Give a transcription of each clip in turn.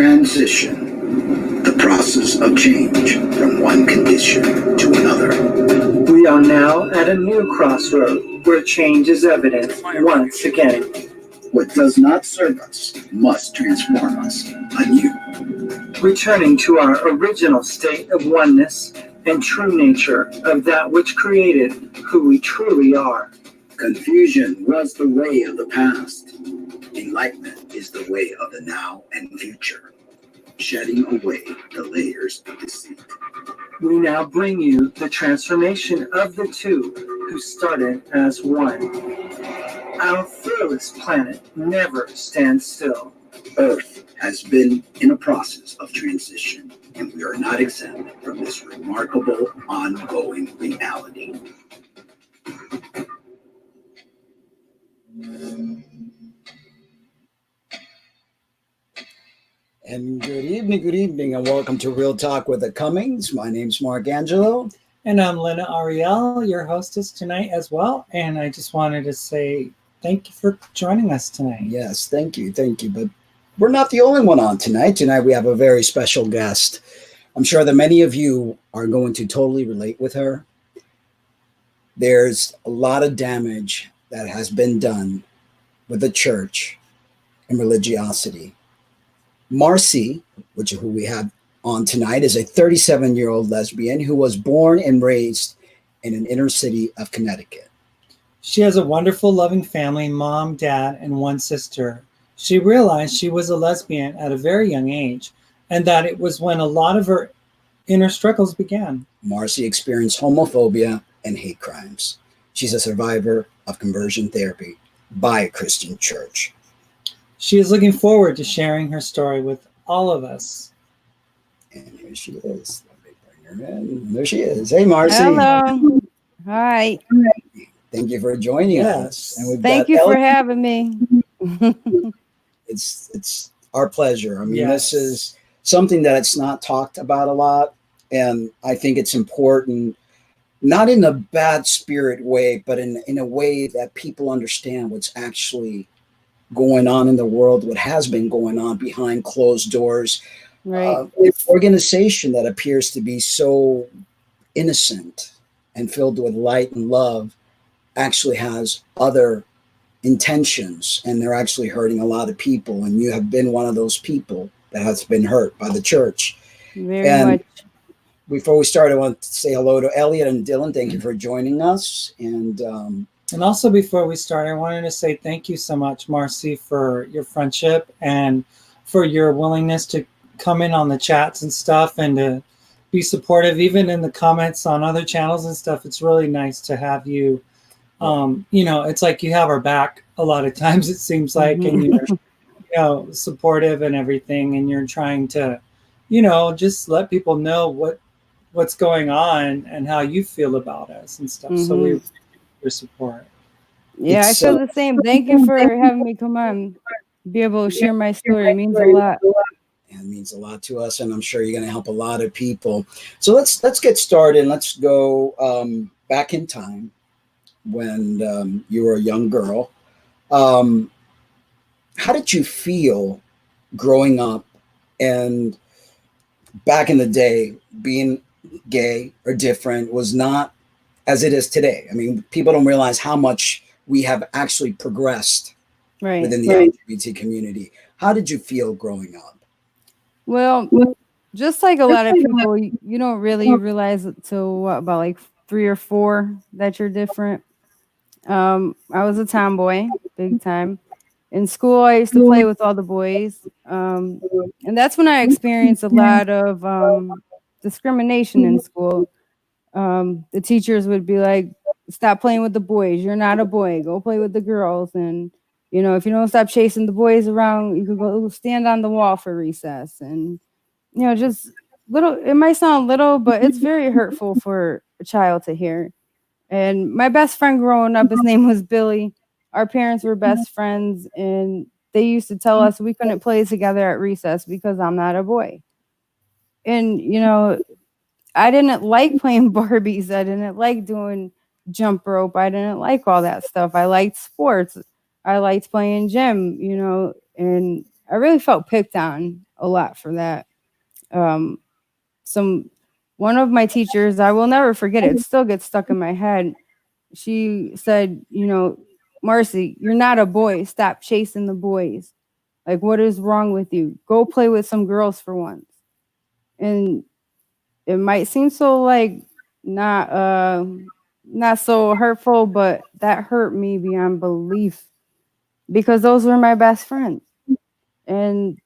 Transition, the process of change from one condition to another. We are now at a new crossroad where change is evident once again. What does not serve us must transform us anew. Returning to our original state of oneness and true nature of that which created who we truly are. Confusion was the way of the past. Enlightenment is the way of the now and future. Shedding away the layers of deceit. We now bring you the transformation of the two who started as one. Our fearless planet never stands still. Earth has been in a process of transition, and we are not exempt from this remarkable ongoing reality. And good evening, and welcome to Real Talk with the Cummings. My name's Mark Angelo. And I'm Lynna Ariel, your hostess tonight as well. And I just wanted to say thank you for joining us tonight. Yes, thank you. But we're not the only one on tonight. Tonight we have a very special guest. I'm sure that many of you are going to totally relate with her. There's a lot of damage that has been done with the church and religiosity. Marci, who we have on tonight, is a 37-year-old lesbian who was born and raised in an inner city of Connecticut. She has a wonderful, loving family, mom, dad, and one sister. She realized she was a lesbian at a very young age, and that it was when a lot of her inner struggles began. Marci experienced homophobia and hate crimes. She's a survivor of conversion therapy by a Christian church. She is looking forward to sharing her story with all of us. And here she is. Let me bring her in. There she is. Hey, Marci. Hello. Hi. Thank you for joining us. And Thank you for having me. It's our pleasure. I mean, Yes. This is something that it's not talked about a lot. And I think it's important, not in a bad spirit way, but in a way that people understand what's actually going on in the world, what has been going on behind closed doors. Right. An organization that appears to be so innocent and filled with light and love actually has other intentions, and they're actually hurting a lot of people. And you have been one of those people that has been hurt by the church. Very much. Before we start, I want to say hello to Elliot and Dylan. Thank you for joining us. And also, before we start, I wanted to say thank you so much, Marci, for your friendship and for your willingness to come in on the chats and stuff and to be supportive, even in the comments on other channels and stuff. It's really nice to have you. It's like you have our back a lot of times, it seems like, and you're supportive and everything, and you're trying to, just let people know what's going on and how you feel about us and stuff. So we your support. Yeah, I feel the same. Thank you for having me come on, be able to share my story. It means a lot. It means a lot to us, and I'm sure you're going to help a lot of people. So let's get started. Let's go back in time when you were a young girl. How did you feel growing up and back in the day? Being gay or different was not as it is today. I mean, people don't realize how much we have actually progressed within the LGBT community. How did you feel growing up? Well, just like a lot of people, you don't really realize until about like 3 or 4 that you're different. I was a tomboy, big time. In school, I used to play with all the boys. And that's when I experienced a lot of discrimination in school. The teachers would be like, stop playing with the boys. You're not a boy. Go play with the girls. And, if you don't stop chasing the boys around, you could go stand on the wall for recess. And, just little, it might sound little, but it's very hurtful for a child to hear. And my best friend growing up, his name was Billy. Our parents were best friends, and they used to tell us we couldn't play together at recess because I'm not a boy. And, I didn't like playing Barbies. I didn't like doing jump rope. I didn't like all that stuff. I liked sports. I liked playing gym, and I really felt picked on a lot for that. Um, one of my teachers, I will never forget it. It still gets stuck in my head. She said, Marci, you're not a boy. Stop chasing the boys. Like, what is wrong with you? Go play with some girls for once. And it might seem so like not so hurtful, but that hurt me beyond belief because those were my best friends. And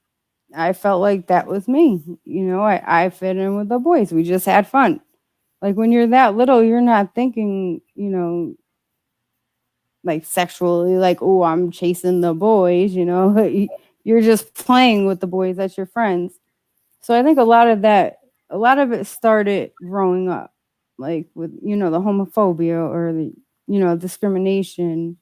I felt like that was me. I fit in with the boys. We just had fun. Like when you're that little, you're not thinking, like sexually, like, oh, I'm chasing the boys, you're just playing with the boys. That's your friends. So I think a lot of it started growing up, like with, the homophobia or the, discrimination.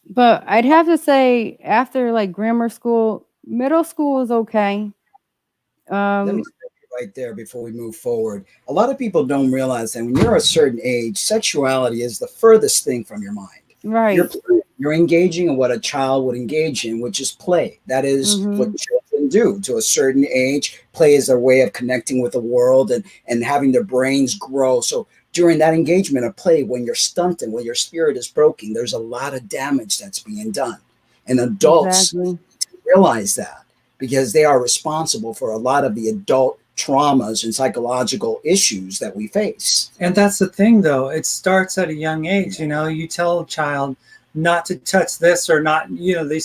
But I'd have to say after like grammar school, middle school was okay. Let me stop you right there before we move forward. A lot of people don't realize that when you're a certain age, sexuality is the furthest thing from your mind. Right. You're engaging in what a child would engage in, which is play. That is what children do to a certain age. Play is their way of connecting with the world and having their brains grow. So during that engagement of play, when you're stunted, when your spirit is broken, there's a lot of damage that's being done. And adults realize that because they are responsible for a lot of the adult traumas and psychological issues that we face. And that's the thing, though. It starts at a young age. You tell a child not to touch this or not, they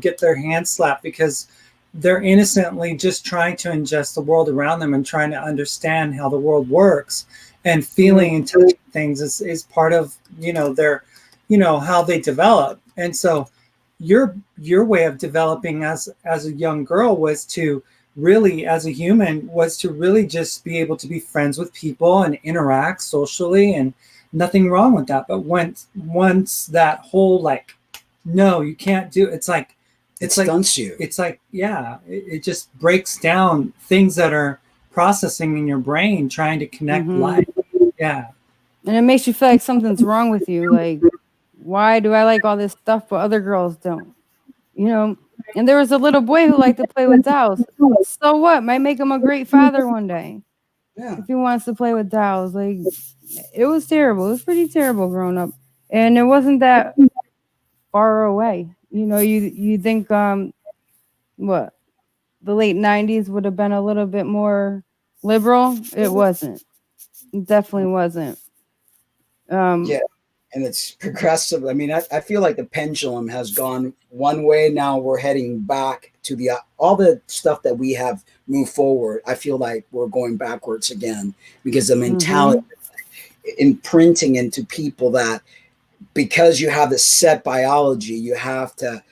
get their hands slapped because they're innocently just trying to ingest the world around them and trying to understand how the world works. And feeling and touching things is part of, their, how they develop. And so your way of developing as a young girl was to really, as a human, was to really just be able to be friends with people and interact socially, and nothing wrong with that. But once that whole like, no, you can't do it stunts you. It's like, yeah, it just breaks down things that are processing in your brain, trying to connect life. Yeah. And it makes you feel like something's wrong with you. Like, why do I like all this stuff but other girls don't? And there was a little boy who liked to play with dolls. So what? Might make him a great father one day. Yeah. If he wants to play with dolls. Like, it was terrible. It was pretty terrible growing up. And it wasn't that far away. You think what? The late 90s would have been a little bit more liberal. It wasn't. It definitely wasn't. Yeah. And it's progressive. I mean, I feel like the pendulum has gone one way. Now we're heading back to all the stuff that we have moved forward. I feel like we're going backwards again because the mentality imprinting into people that because you have this set biology, you have to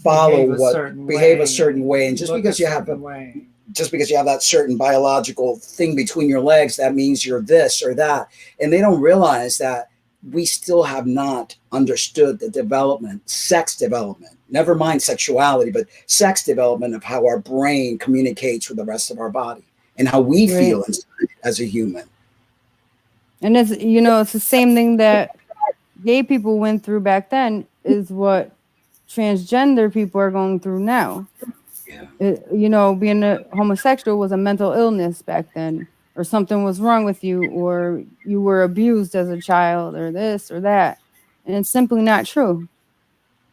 behave a certain way. And just because you have that certain biological thing between your legs, that means you're this or that. And they don't realize that we still have not understood the sex development, never mind sexuality, but sex development of how our brain communicates with the rest of our body and how we feel inside as a human. And it's, it's the same thing that gay people went through back then is what transgender people are going through now. Yeah. Being a homosexual was a mental illness back then, or something was wrong with you, or you were abused as a child, or this or that. And it's simply not true.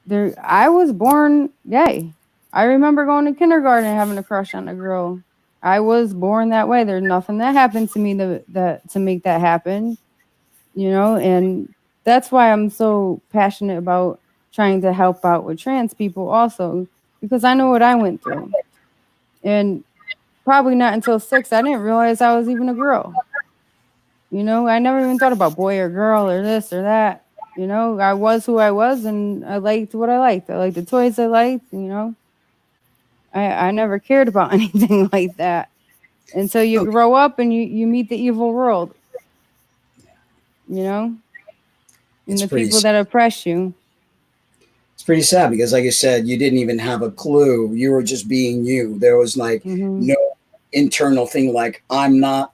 I was born gay. I remember going to kindergarten and having a crush on a girl. I was born that way. There's nothing that happened to me to make that happen, and that's why I'm so passionate about trying to help out with trans people also, because I know what I went through. And probably not until 6, I didn't realize I was even a girl. I never even thought about boy or girl or this or that. I was who I was, and I liked what I liked. I liked the toys I liked, I never cared about anything like that. And so you grow up and you meet the evil world, and the people that oppress you. It's pretty sad because, like I said, you didn't even have a clue. You were just being you. There was like no internal thing like, I'm not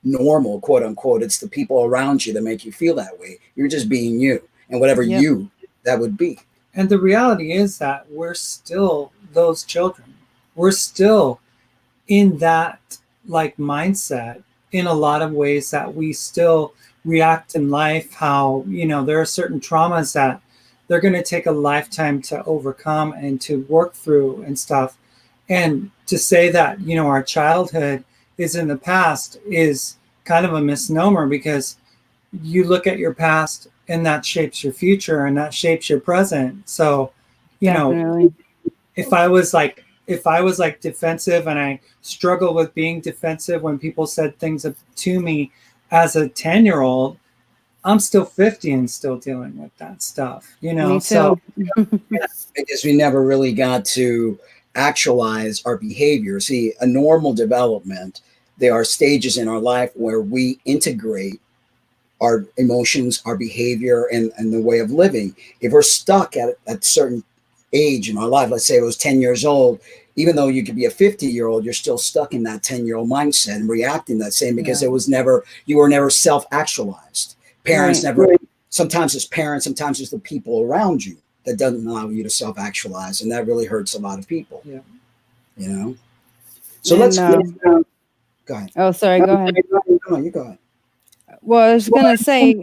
normal, quote unquote. It's the people around you that make you feel that way. You're just being you, and whatever that would be. And the reality is that we're still those children. We're still in that like mindset in a lot of ways, that we still react in life how, you know, there are certain traumas that they're going to take a lifetime to overcome and to work through and stuff. And to say that, you know, our childhood is in the past is kind of a misnomer, because you look at your past and that shapes your future and that shapes your present. So, you know, Definitely. if I was like defensive, and I struggle with being defensive when people said things to me as a 10-year-old, I'm still 50 and still dealing with that stuff, you know? Me So, too. Because we never really got to actualize our behavior. See, a normal development, there are stages in our life where we integrate our emotions, our behavior, and the way of living. If we're stuck at a certain age in our life, let's say it was 10 years old, even though you could be a 50-year-old, you're still stuck in that 10-year-old mindset and reacting that same, because it was never, you were never self-actualized. Parents Right. never, sometimes it's parents, sometimes it's the people around you that doesn't allow you to self-actualize. And that really hurts a lot of people, yeah. you know? So And let's go ahead. oh, sorry, go ahead. No, you go ahead. Well, I was gonna say,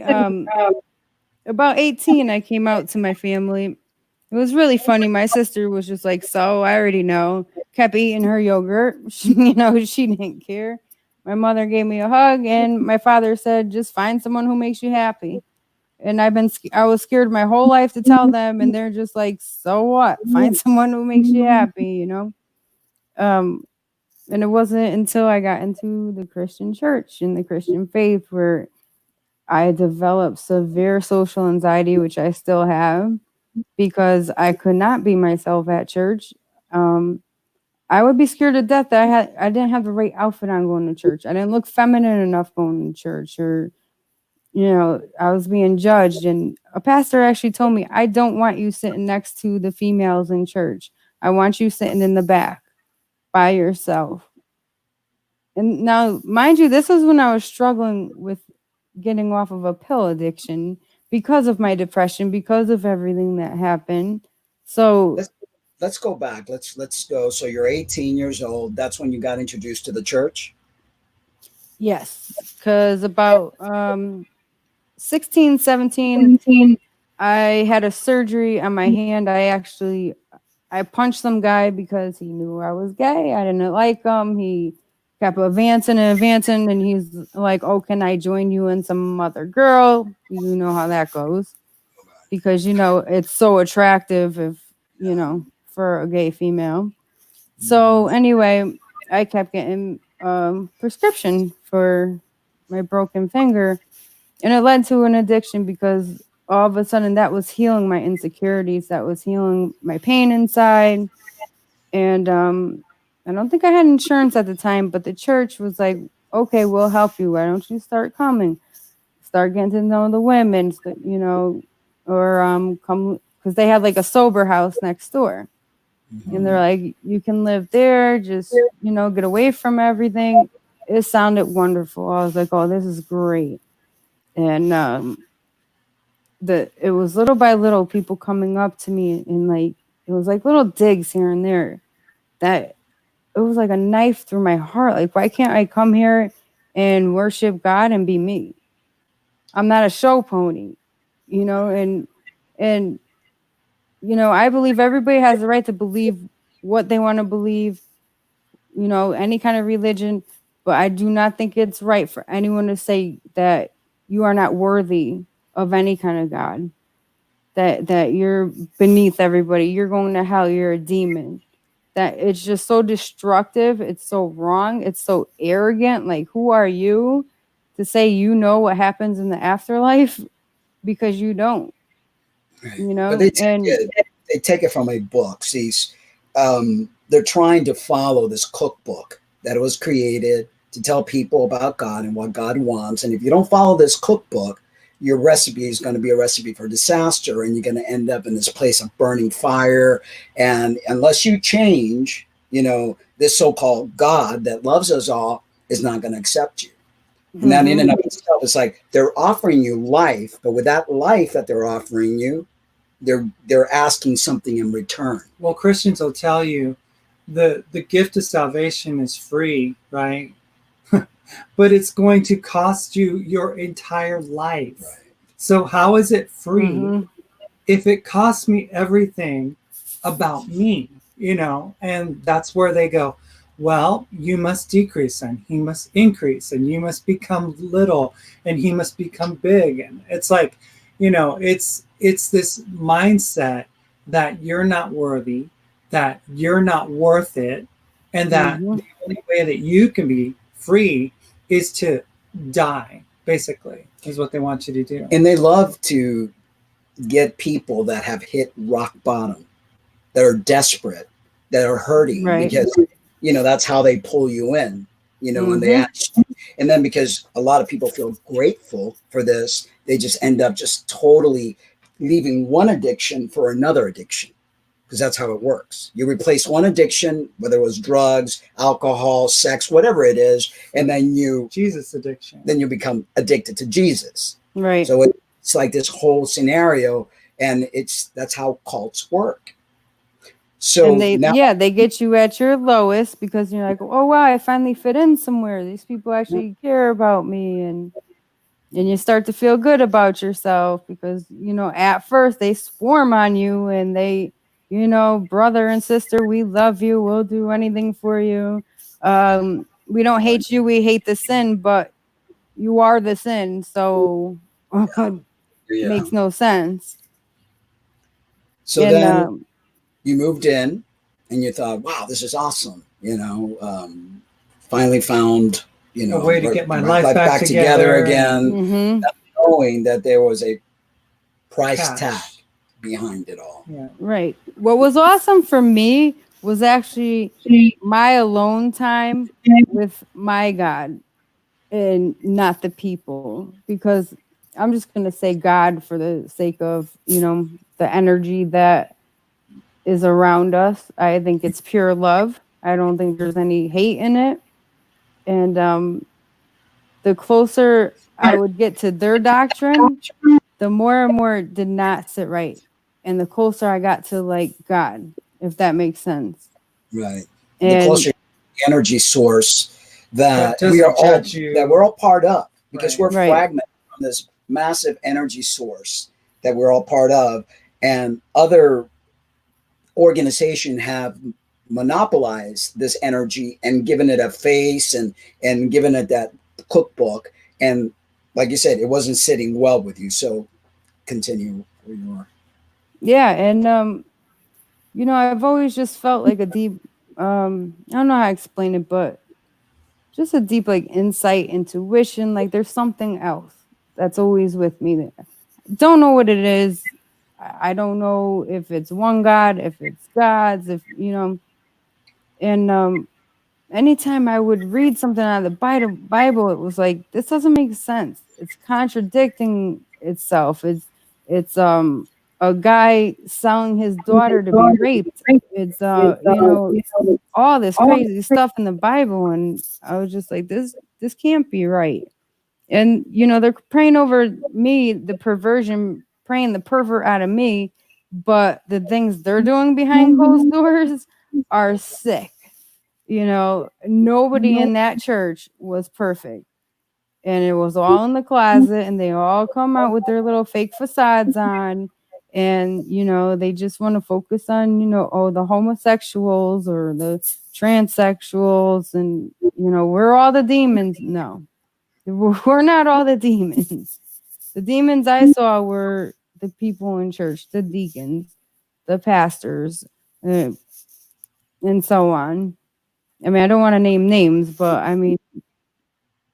about 18, I came out to my family. It was really funny. My sister was just like, "So I already know." Kept eating her yogurt. You know, she didn't care. My mother gave me a hug, and my father said, "Just find someone who makes you happy." And I was scared my whole life to tell them, and they're just like, "So what? Find someone who makes you happy," you know. Um, and it wasn't until I got into the Christian church and the Christian faith where I developed severe social anxiety, which I still have, because I could not be myself at church. Um, I would be scared to death that I didn't have the right outfit on going to church. I didn't look feminine enough going to church, or you know, I was being judged. And a pastor actually told me, "I don't want you sitting next to the females in church. I want you sitting in the back by yourself." And now, mind you, this was when I was struggling with getting off of a pill addiction because of my depression, because of everything that happened. So, Let's go back. Let's go. So you're 18 years old. That's when you got introduced to the church. yes, because about 16, 17, I had a surgery on my hand. I punched some guy because he knew I was gay. I didn't like him. He kept advancing and advancing, and he's like, "Oh, can I join you and some other girl?" You know how that goes, because you know it's so attractive if you know for a gay female. So anyway, I kept getting prescription for my broken finger, and it led to an addiction because all of a sudden that was healing my insecurities, that was healing my pain inside. And I don't think I had insurance at the time, but the church was like, "Okay, we'll help you. Why don't you start coming? Start getting to know the women, you know, or come," because they had like a sober house next door. And they're like, "You can live there, just, you know, get away from everything." It sounded wonderful. I was like, "Oh, this is great." And it was little by little people coming up to me, and like it was like little digs here and there, that it was like a knife through my heart. Like, why can't I come here and worship God and be me? I'm not a show pony, you know, and you know, I believe everybody has the right to believe what they want to believe, you know, any kind of religion, but I do not think it's right for anyone to say that you are not worthy of any kind of God, that you're beneath everybody, you're going to hell, you're a demon. That it's just so destructive, it's so wrong, it's so arrogant. Like, who are you to say you know what happens in the afterlife? Because you don't, Right. you But know. And they take it from a book. See, they're trying to follow this cookbook that was created to tell people about God and what God wants. And if you don't follow this cookbook, your recipe is going to be a recipe for disaster, and you're going to end up in this place of burning fire. And unless you change, you know, this so-called God that loves us all is not going to accept you. And that in and of itself, it's like they're offering you life, but with that life that they're offering you, they're asking something in return. Well, Christians will tell you the gift of salvation is free, right? But it's going to cost you your entire life. Right. So how is it free Mhm. if it costs me everything about me? You know, and that's where they go, well, you must decrease and he must increase, and you must become little and he must become big. And it's like, you know, it's this mindset that you're not worthy, that you're not worth it, and that Mhm. the only way that you can be free is to die, basically, is what they want you to do. And they love to get people that have hit rock bottom, that are desperate, that are hurting, Right. because that's how they pull you in, and they Mhm. ask. And then because a lot of people feel grateful for this, they just end up just totally leaving one addiction for another addiction, because that's how it works. You replace one addiction, whether it was drugs, alcohol, sex, whatever it is, and then you Jesus addiction. become addicted to Jesus. Right. So it's like this whole scenario, and that's how cults work. So And they now, they get you at your lowest because you're like, oh wow, I finally fit in somewhere. These people actually care about me, and you start to feel good about yourself because at first they swarm on you and they, brother and sister, we love you, we'll do anything for you. We don't hate you, we hate the sin, but you are the sin, so yeah. makes no sense. So And then you moved in, and you thought, "Wow, this is awesome!" Finally found A way to get my life back back together together. again, mhm. knowing that there was a price Cash. tag behind it all. Yeah. Right. What was awesome for me was actually my alone time with my God and not the people, because I'm just going to say God for the sake of, the energy that is around us. I think it's pure love. I don't think there's any hate in it. And the closer I would get to their doctrine, the more and more it did not sit right. And the closer I got to like God, if that makes sense. Right. The And closer energy source that That we are doesn't all judge you. that we're all part of, because Right. we're Right. fragmented from this massive energy source that we're all part of, and other organizations have monopolized this energy and given it a face, and given it that cookbook, and like you said, it wasn't sitting well with you. So continue where you are. yeah, and I've always just felt like a deep I don't know how to explain it, but just a deep like insight, intuition, like there's something else that's always with me there. Don't know what it is. I don't know if it's one God, if it's gods, if and anytime I would read something out of the Bible, it was like, this doesn't make sense. It's contradicting itself. It's a guy selling his daughter to be raped. It's all this crazy stuff in the Bible, and I was just like, this can't be right. And they're praying over me, the perversion, praying the pervert out of me, but the things they're doing behind closed doors are sick. Nobody in that church was perfect. And it was all in the closet, and they all come out with their little fake facades on. And, they just want to focus on, the homosexuals or the transsexuals. And, we're all the demons. No, we're not all the demons. The demons I saw were the people in church, the deacons, the pastors, and so on. I mean, I don't want to name names, but I mean,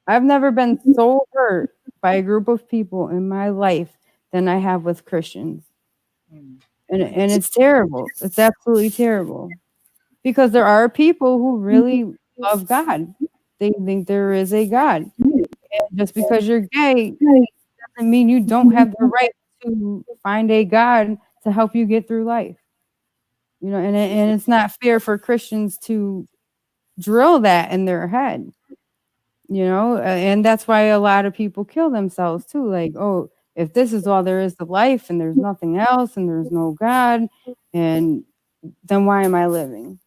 I've never been so hurt by a group of people in my life than I have with Christians. And it's terrible. It's absolutely terrible. Because there are people who really love God. They think there is a God. And just because you're gay doesn't mean you don't have the right to find a God to help you get through life. And it's not fair for Christians to drill that in their head. And that's why a lot of people kill themselves too. Like, oh, if this is all there is to life and there's nothing else and there's no God, and then why am I living?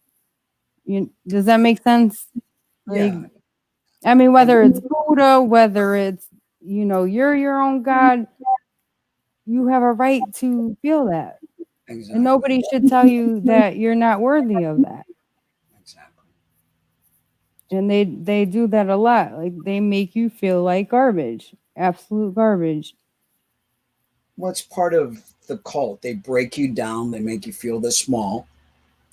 Does that make sense? Like, Yeah. I mean, whether it's Buddha, whether it's, you're your own God, you have a right to feel that. Exactly. And nobody should tell you that you're not worthy of that. Exactly. And they do that a lot. Like, they make you feel like garbage, absolute garbage. What's part of the cult? They break you down. They make you feel this small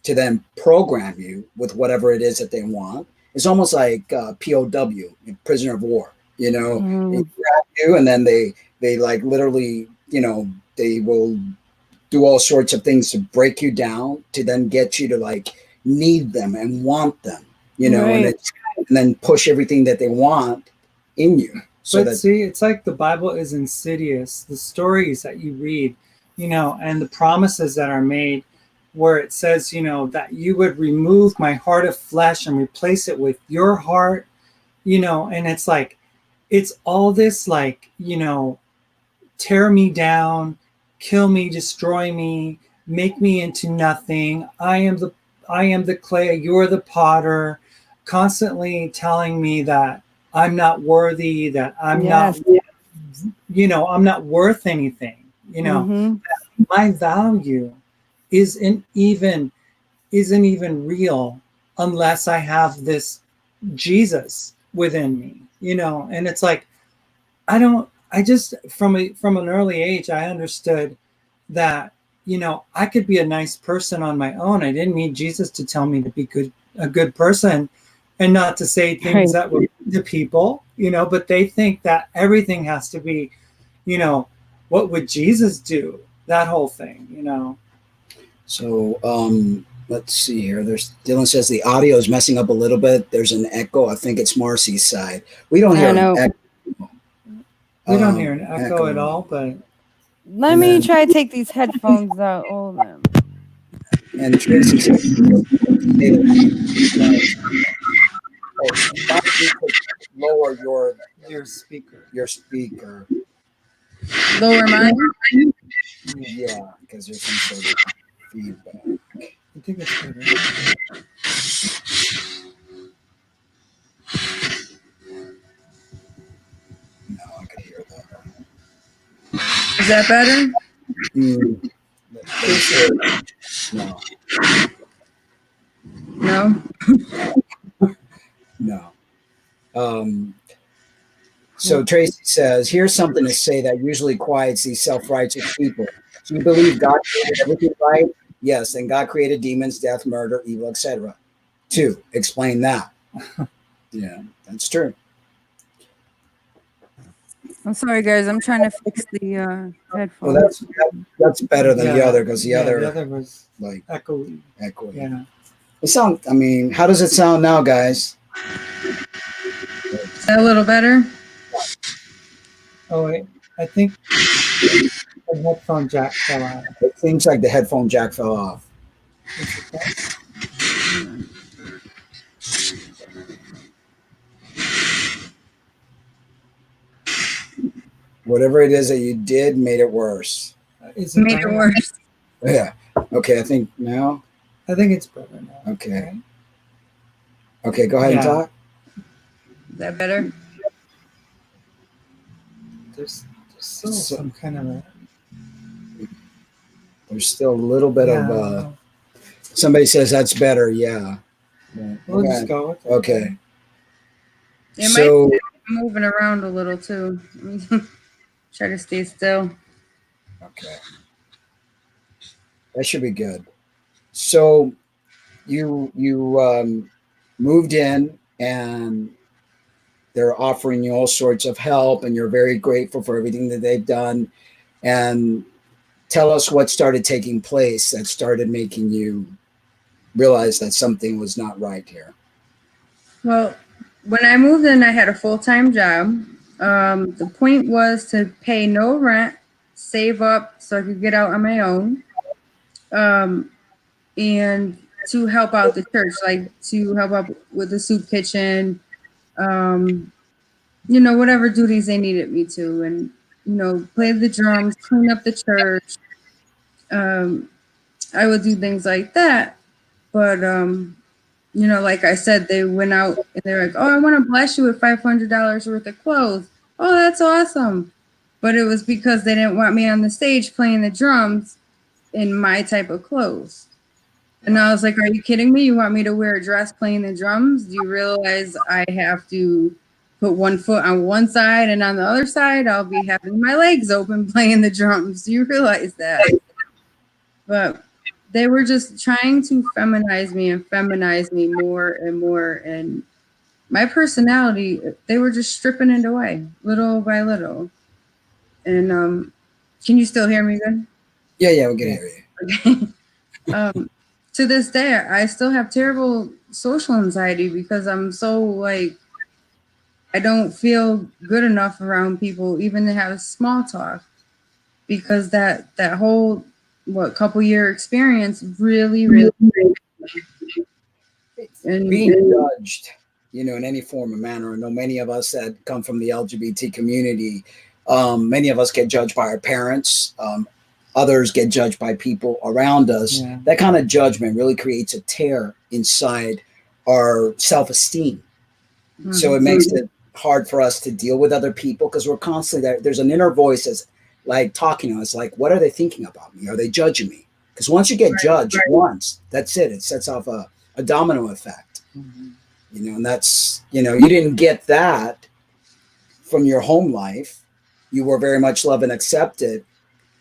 to then program you with whatever it is that they want. It's almost like POW, prisoner of war. They grab you, and then they like literally, they will do all sorts of things to break you down to then get you to like need them and want them, Right. and then push everything that they want in you. But see, it's like the Bible is insidious. The stories that you read, and the promises that are made, where it says, that you would remove my heart of flesh and replace it with your heart, and it's like, it's all this like, tear me down, kill me, destroy me, make me into nothing. I am the clay, you're the potter, constantly telling me that I'm not worthy, that I'm not, I'm not worth anything, my value isn't even real unless I have this Jesus within me, and it's like, I just, from an early age, I understood that, I could be a nice person on my own. I didn't need Jesus to tell me to be a good person and not to say things that were to people, but they think that everything has to be, what would Jesus do? That whole thing, So let's see here. Dylan says the audio is messing up a little bit. There's an echo. I think it's Marci's side. We don't hear an echo. We don't hear an echo at all, but let me try to take these headphones out. Hold on. And Tracy says, lower your speaker. Your speaker. Lower mine? Yeah, because there's some sort of feedback. I think it's better. No, I could hear that. Is that better? No. So Tracy says, here's something to say that usually quiets these self-righteous people. Do you believe God created everything right? Yes, and God created demons, death, murder, evil, etc. 2, explain that. Yeah, that's true. I'm sorry, guys. I'm trying to fix the headphones. Well, that's better than the other, because the other was like echoey. Yeah. How does it sound now, guys? Is that a little better? Oh, wait. I think the headphone jack fell out. It seems like the headphone jack fell off. Whatever it is that you did made it worse. Made it worse. Yeah. Okay, I think now. I think it's better now. Okay. Okay, go ahead and talk. Is that better? There's still some kind of There's still a little bit of somebody says that's better, yeah. We'll just go with it. Okay. It might be moving around a little too. Let me try to stay still. Okay. That should be good. So you moved in, and they're offering you all sorts of help, and you're very grateful for everything that they've done. And tell us what started taking place that started making you realize that something was not right here. Well, when I moved in, I had a full-time job. The point was to pay no rent, save up so I could get out on my own, and to help out the church, like to help out with the soup kitchen, whatever duties they needed me to. And play the drums, clean up the church. I would do things like that. But, like I said, they went out and they're like, oh, I want to bless you with $500 worth of clothes. Oh, that's awesome. But it was because they didn't want me on the stage playing the drums in my type of clothes. And I was like, are you kidding me? You want me to wear a dress playing the drums? Do you realize I have to put one foot on one side and on the other side, I'll be having my legs open playing the drums? Do you realize that? But they were just trying to feminize me more and more. And my personality, they were just stripping it away little by little. And can you still hear me good? Yeah, we can hear you. Okay. To this day, I still have terrible social anxiety because I'm so like, I don't feel good enough around people even to have small talk, because that whole couple year experience really and being judged, in any form or manner. I know many of us that come from the LGBT community, many of us get judged by our parents. Others get judged by people around us. Yeah. That kind of judgment really creates a tear inside our self-esteem. Mm-hmm. So it makes it hard for us to deal with other people because we're constantly there. There's an inner voice that's like talking to us, like, what are they thinking about me? Are they judging me? Because once you get judged once, that's it. It sets off a domino effect. Mm-hmm. And that's, you didn't get that from your home life. You were very much loved and accepted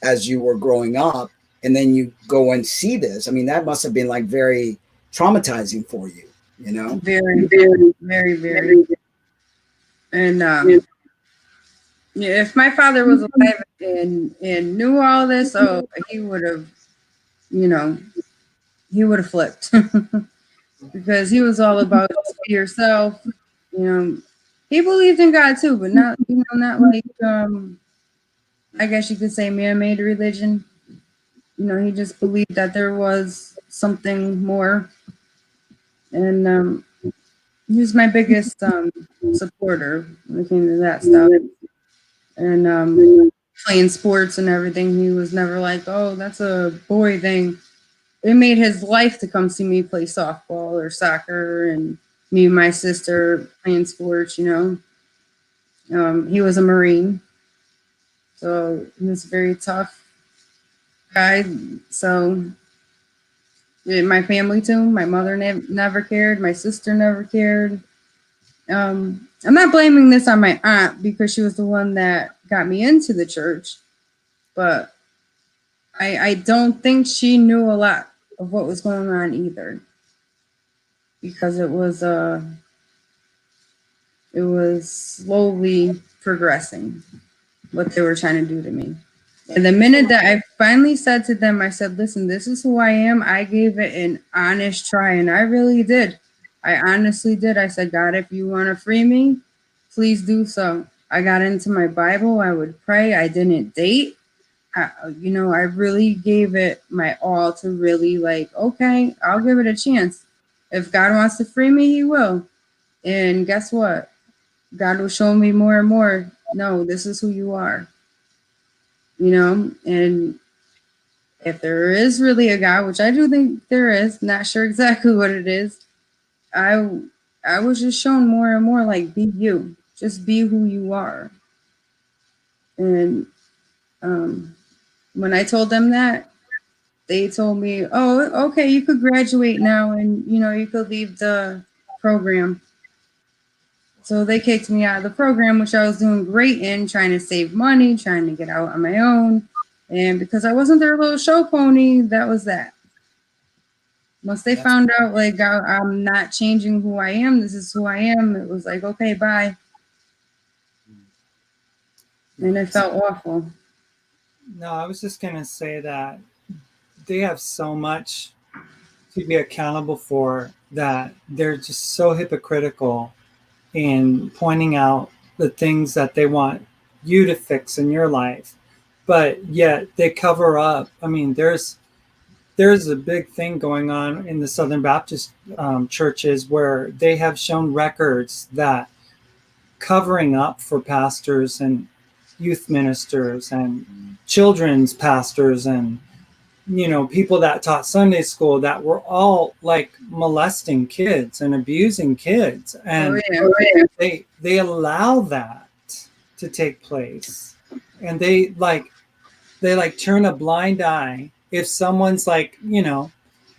as you were growing up, and then you go and see this. I mean, that must have been like very traumatizing for you, Very, very, very, very. And if my father was alive and knew all this, he would have, he would have flipped because he was all about just be yourself. He believed in God too, but not, not like, I guess you could say man-made religion. He just believed that there was something more. And he was my biggest supporter when it came to that stuff. And playing sports and everything, he was never like, oh, that's a boy thing. It made his life to come see me play softball or soccer, and me and my sister playing sports, He was a Marine. So he was a very tough guy. So my family too. My mother never cared. My sister never cared. I'm not blaming this on my aunt because she was the one that got me into the church, but I don't think she knew a lot of what was going on either, because it was slowly progressing what they were trying to do to me. And the minute that I finally said to them, I said, listen, this is who I am. I gave it an honest try, and I really did. I honestly did. I said, God, if you want to free me, please do so. I got into my Bible. I would pray. I didn't date. I really gave it my all to really okay, I'll give it a chance. If God wants to free me, he will. And guess what? God will show me more and more. No, this is who you are. And if there is really a God, which I do think there is, not sure exactly what it is, I was just shown more and more be you. Just be who you are. And when I told them that, they told me, oh, okay, you could graduate now and, you could leave the program. So they kicked me out of the program, which I was doing great in, trying to save money, trying to get out on my own. And because I wasn't their little show pony, that was that. Once they found out, I'm not changing who I am, this is who I am, it was okay, bye. And it felt awful. No, I was just going to say that they have so much to be accountable for that they're just so hypocritical in pointing out the things that they want you to fix in your life, but yet they cover up. I mean, there's a big thing going on in the Southern Baptist churches where they have shown records that covering up for pastors and youth ministers and children's pastors and, you know, people that taught Sunday school that were all like molesting kids and abusing kids. And they allow that to take place. And they turn a blind eye if someone's like, you know,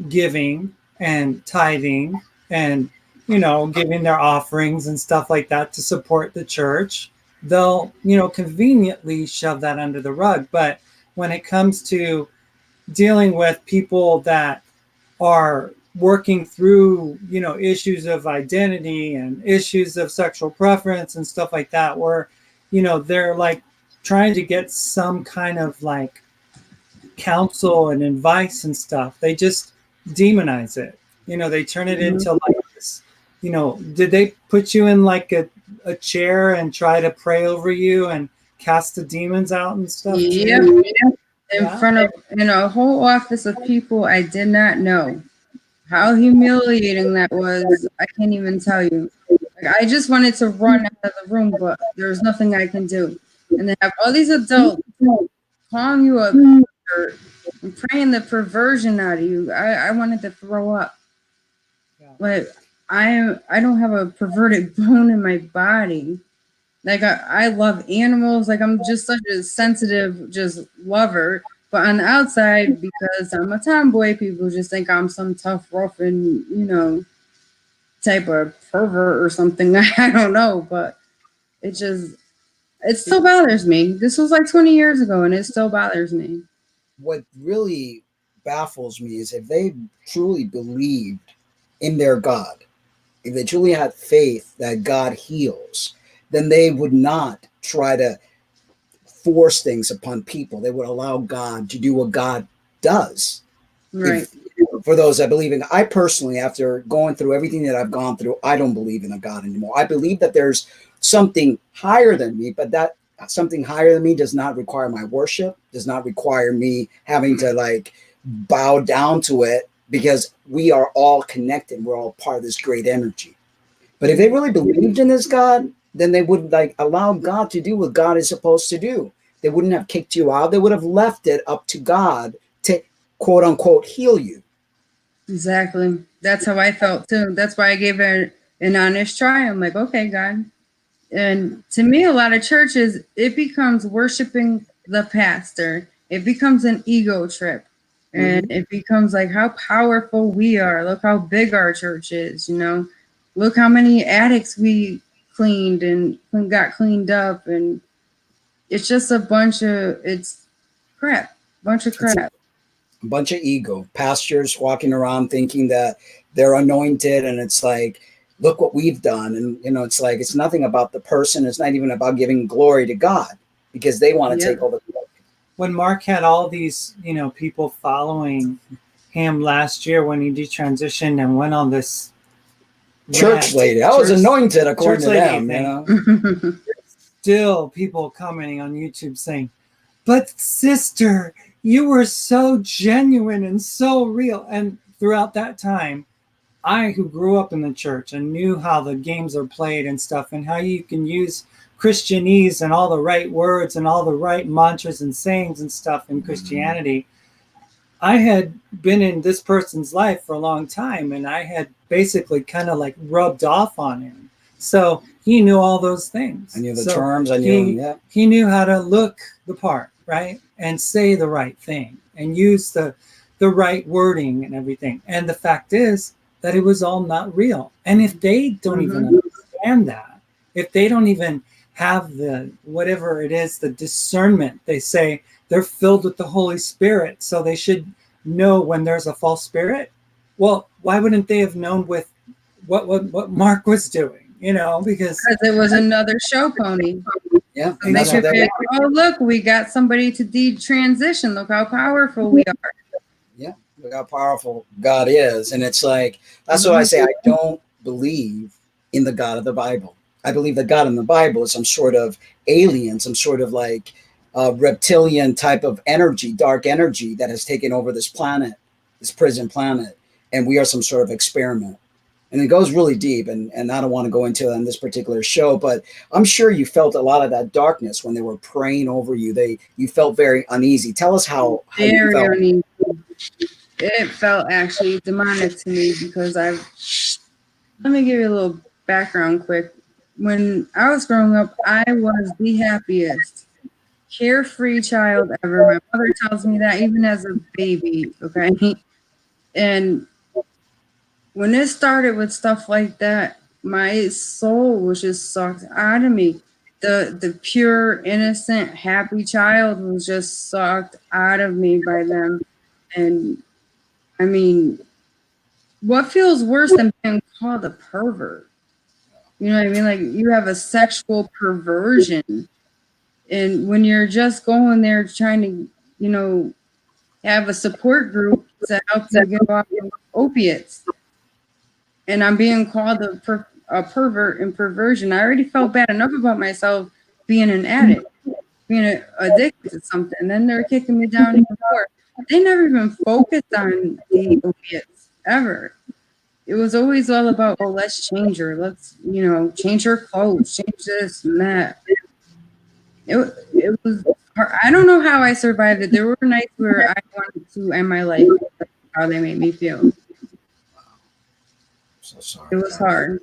giving and tithing and, you know, giving their offerings and stuff like that to support the church. They'll, you know, conveniently shove that under the rug. But when it comes to dealing with people that are working through, you know, issues of identity and issues of sexual preference and stuff like that, where, you know, they're like trying to get some kind of like counsel and advice and stuff, they just demonize it. You know, they turn it into like this, you know, did they put you in like a chair and try to pray over you and cast the demons out and stuff? Yep. In front of, you know, a whole office of people I did not know. How humiliating that was, I can't even tell you. Like, I just wanted to run out of the room, but there's nothing I can do. And they have all these adults calling you a pervert and praying the perversion out of you. I wanted to throw up. Like, I don't have a perverted bone in my body. Like, I love animals. Like, I'm just such a sensitive, just lover. But on the outside, because I'm a tomboy, people just think I'm some tough, rough, and, you know, type of pervert or something. I don't know. But it still bothers me. This was like 20 years ago, and it still bothers me. What really baffles me is if they truly believed in their God, if they truly had faith that God heals, then they would not try to force things upon people. They would allow God to do what God does. Right. For those that believe in, I personally, after going through everything that I've gone through, I don't believe in a God anymore. I believe that there's something higher than me, but that something higher than me does not require my worship, does not require me having to like bow down to it, because we are all connected. We're all part of this great energy. But if they really believed in this God, then they would like allow God to do what God is supposed to do. They wouldn't have kicked you out. They would have left it up to God to quote unquote heal you. Exactly. That's how I felt too. That's why I gave it an honest try. I'm like, okay, God. And to me, a lot of churches, it becomes worshiping the pastor. It becomes an ego trip. And it becomes like how powerful we are. Look how big our church is, you know. Look how many addicts we cleaned and got cleaned up. And it's just it's crap. Bunch of crap. A bunch of ego. Pastors walking around thinking that they're anointed, and it's like, look what we've done. And, you know, it's like, it's nothing about the person. It's not even about giving glory to God, because they want to take all the glory. When Mark had all these, you know, people following him last year when he detransitioned and went on this church lady, I was anointed according to them, you know. Still people commenting on YouTube saying, but sister, you were so genuine and so real. And throughout that time, I, who grew up in the church and knew how the games are played and stuff, and how you can use Christianese and all the right words and all the right mantras and sayings and stuff in Christianity, I had been in this person's life for a long time, and I had basically kind of like rubbed off on him. So he knew all those things. I knew the terms. I knew he knew how to look the part, right? And say the right thing and use the right wording and everything. And the fact is that it was all not real. And if they don't even understand that, if they don't even have the, whatever it is, the discernment, they say they're filled with the Holy Spirit, so they should know when there's a false spirit. Well, why wouldn't they have known with what Mark was doing? You know, because it was another show pony. Yeah. And they should be, oh, look, we got somebody to detransition. Look how powerful we are. Yeah. Look how powerful God is. And it's like, that's what I say. I don't believe in the God of the Bible. I believe the God in the Bible is some sort of alien, some sort of like reptilian type of energy, dark energy that has taken over this planet, this prison planet. And we are some sort of experiment. And it goes really deep, and I don't want to go into it on this particular show, but I'm sure you felt a lot of that darkness when they were praying over you. You felt very uneasy. Tell us how you felt. Very uneasy. It felt actually demonic to me because let me give you a little background quick. When I was growing up, I was the happiest, carefree child ever. My mother tells me that even as a baby, okay? And when it started with stuff like that, my soul was just sucked out of me. The pure, innocent, happy child was just sucked out of me by them. And I mean, what feels worse than being called a pervert? You know what I mean? Like, you have a sexual perversion. And when you're just going there trying to, have a support group to help you get off of opiates, and I'm being called a pervert and perversion. I already felt bad enough about myself being an addict, being addicted to something. And then they're kicking me down even more. They never even focused on the opiates ever. It was always all about, oh, let's change her. Let's, change her clothes, change this and that. It was hard. I don't know how I survived it. There were nights where I wanted to end my life. That's how they made me feel. So sorry. It was hard.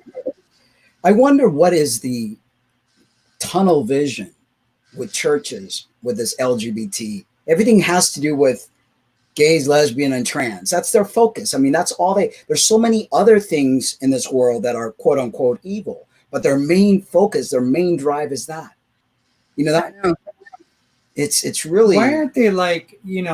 I wonder what is the tunnel vision with churches with this LGBT. Everything has to do with gays, lesbian, and trans. That's their focus. I mean, that's all there's so many other things in this world that are quote unquote evil, but their main focus, their main drive is that. It's really. Why aren't they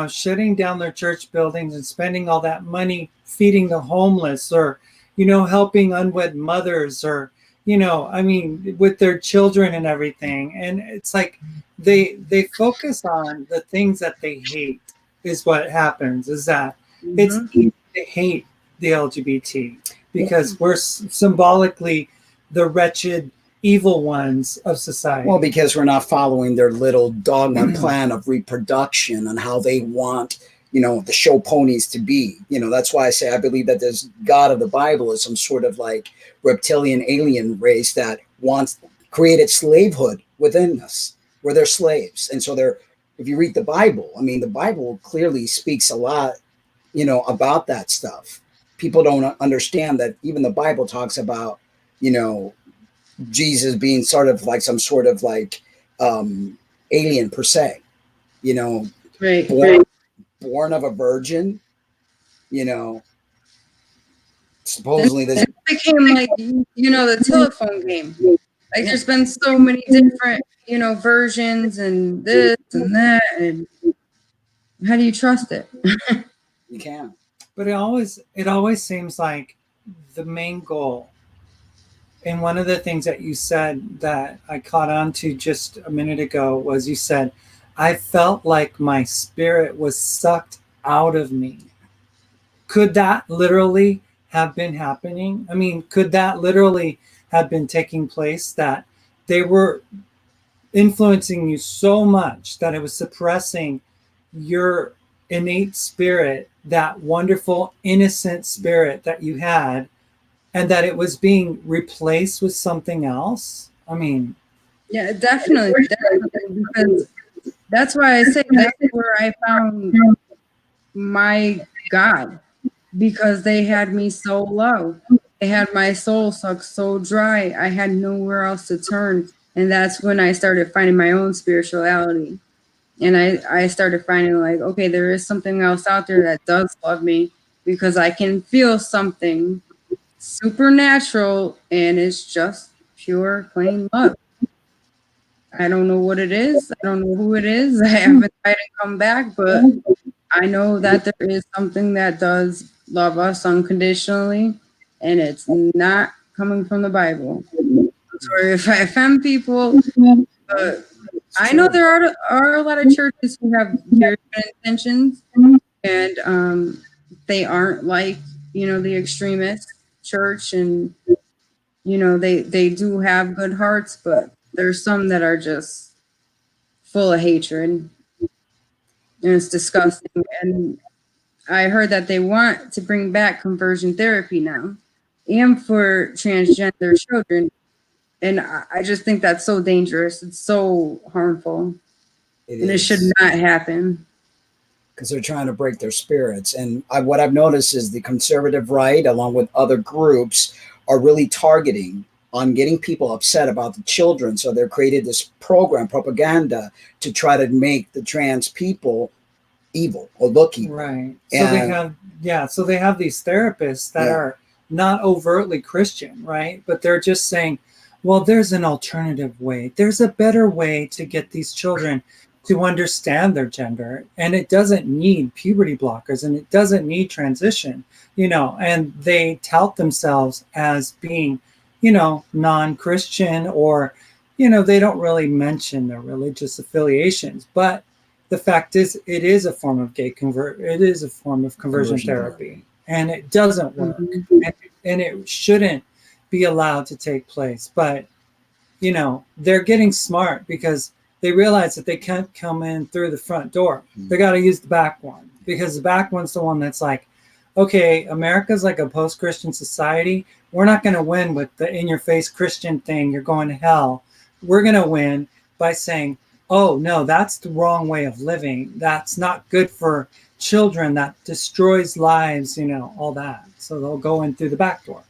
shutting down their church buildings and spending all that money feeding the homeless, or helping unwed mothers, or with their children and everything? And it's like they focus on the things that they hate. Is what happens is that it's easy to hate the LGBT because we're symbolically the wretched, evil ones of society. Well, because we're not following their little dogma plan of reproduction and how they want, the show ponies to be. That's why I say I believe that this God of the Bible is some sort of like reptilian alien race that created slavehood within us, where they're slaves. And so if you read the Bible, I mean, the Bible clearly speaks a lot, about that stuff. People don't understand that even the Bible talks about, Jesus being sort of like some sort of like alien per se, Right. Born of a virgin, supposedly this became like, the telephone game. Like, there's been so many different, versions and this and that. And how do you trust it? you can't. But it always seems like the main goal. And one of the things that you said that I caught on to just a minute ago was you said, I felt like my spirit was sucked out of me. Could that literally have been happening? I mean, could that literally have been taking place, that they were influencing you so much that it was suppressing your innate spirit, that wonderful, innocent spirit that you had, and that it was being replaced with something else? I mean, yeah, definitely, because that's why I say that's where I found my God, because they had me so low. They had my soul sucked so dry. I had nowhere else to turn. And that's when I started finding my own spirituality. And I started finding like, okay, there is something else out there that does love me, because I can feel something supernatural, and it's just pure, plain love. I don't know what it is. I don't know who it is. I haven't tried to come back, but I know that there is something that does love us unconditionally, and it's not coming from the Bible. Sorry if I offend people, but I know there are a lot of churches who have very good intentions, and they aren't like, the extremist church, and they do have good hearts, but there's some that are just full of hatred, and it's disgusting. And I heard that they want to bring back conversion therapy now. am for transgender children. And I just think that's so dangerous. It's so harmful. And it should not happen. Because they're trying to break their spirits. And what I've noticed is the conservative right, along with other groups, are really targeting on getting people upset about the children. So they're created this program, propaganda, to try to make the trans people evil or look evil. Right. So they have these therapists that are not overtly Christian, right? But they're just saying, well, there's an alternative way. There's a better way to get these children to understand their gender, and it doesn't need puberty blockers, and it doesn't need transition, and they tout themselves as being, non-Christian, or, they don't really mention their religious affiliations, but the fact is, it is a form of it is a form of conversion therapy, and it doesn't work, and it shouldn't be allowed to take place. But, they're getting smart because they realize that they can't come in through the front door. They got to use the back one, because the back one's the one that's like, okay, America's like a post-Christian society. We're not going to win with the in-your-face Christian thing. You're going to hell. We're going to win by saying, oh, no, that's the wrong way of living. That's not good for children. That destroys lives, all that. So they'll go in through the back door.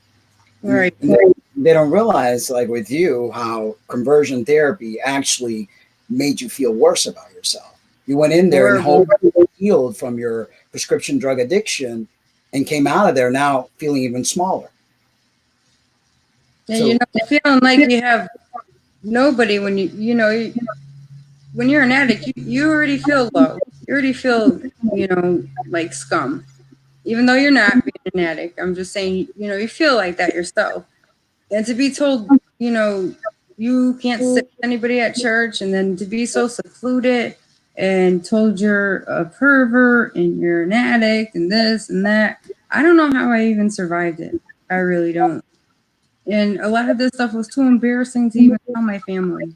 Right. They don't realize, like with you, how conversion therapy actually made you feel worse about yourself. You went in there and hopefully healed from your prescription drug addiction and came out of there now feeling even smaller. Yeah, feeling like you have nobody when when you're an addict, you already feel low. You already feel, like scum. Even though you're not being an addict, I'm just saying, you feel like that yourself. And to be told, you can't sit with anybody at church, and then to be so secluded and told you're a pervert and you're an addict and this and that. I don't know how I even survived it. I really don't. And a lot of this stuff was too embarrassing to even tell my family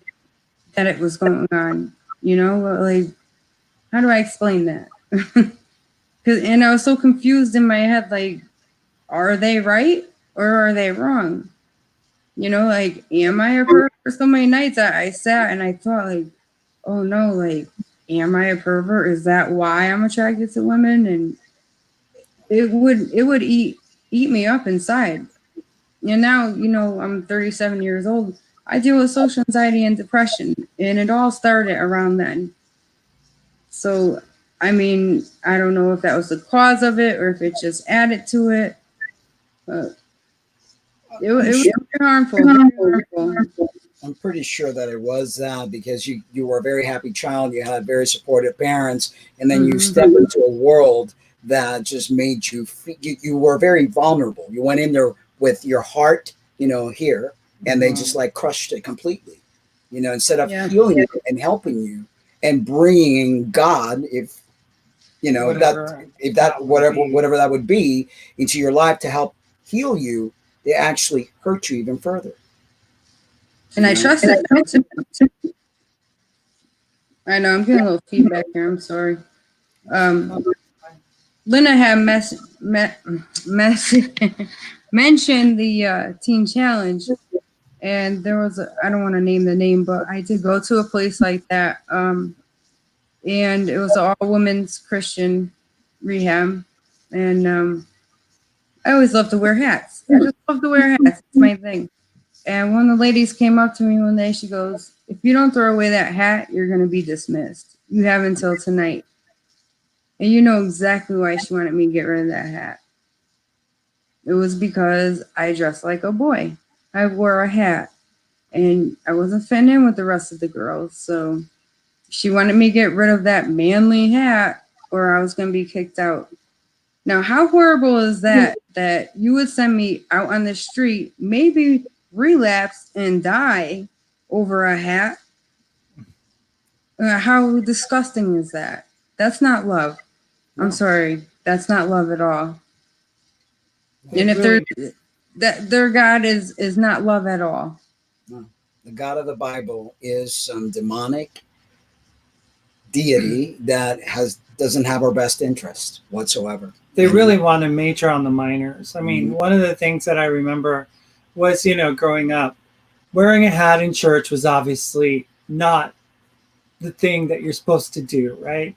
that it was going on. Like, how do I explain that? And I was so confused in my head, like, are they right or are they wrong? Like, am I a pervert? For so many nights I sat and I thought, like, oh no, like, am I a pervert? Is that why I'm attracted to women? And it would eat me up inside. And now, I'm 37 years old. I deal with social anxiety and depression, and it all started around then. So, I mean, I don't know if that was the cause of it or if it just added to it. But it was very harmful. I'm pretty sure that it was that, because you were a very happy child. You had very supportive parents, and then you stepped into a world that just made you were very vulnerable. You went in there with your heart, here, and they just like crushed it completely. Instead of healing you and helping you and bringing God, whatever that would be, into your life to help heal you, they actually hurt you even further. And I trusted that too. I know I'm getting a little feedback here. I'm sorry. Lynna had mentioned the Teen Challenge, and there was I don't want to name the name, but I did go to a place like that, and it was all women's Christian rehab, and I always love to wear hats. I just love to wear hats. It's my thing. And one of the ladies came up to me one day. She goes, "If you don't throw away that hat, you're going to be dismissed. You have until tonight." And you know exactly why she wanted me to get rid of that hat. It was because I dressed like a boy. I wore a hat, and I wasn't fitting in with the rest of the girls. So she wanted me to get rid of that manly hat, or I was going to be kicked out. Now, how horrible is that you would send me out on the street, maybe relapse and die over a hat? How disgusting is that? That's not love. I'm sorry. That's not love at all. And if their God is not love at all. No. The God of the Bible is some demonic deity that doesn't have our best interest whatsoever. they really want to major on the minors. I mean, one of the things that I remember was, growing up, wearing a hat in church was obviously not the thing that you're supposed to do, right?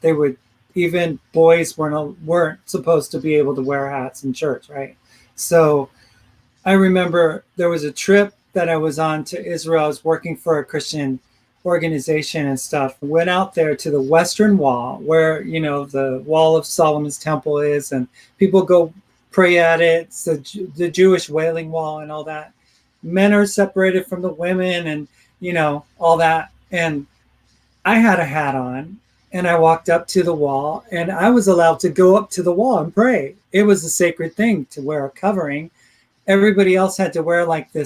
Even boys weren't supposed to be able to wear hats in church, right? So I remember there was a trip that I was on to Israel. I was working for a Christian organization and stuff. Went out there to the Western Wall, where the Wall of Solomon's Temple is, and people go pray at it. It's the Jewish Wailing Wall and all that. Men are separated from the women, and all that. And I had a hat on, and I walked up to the wall, and I was allowed to go up to the wall and pray. It was a sacred thing to wear a covering. Everybody else had to wear like a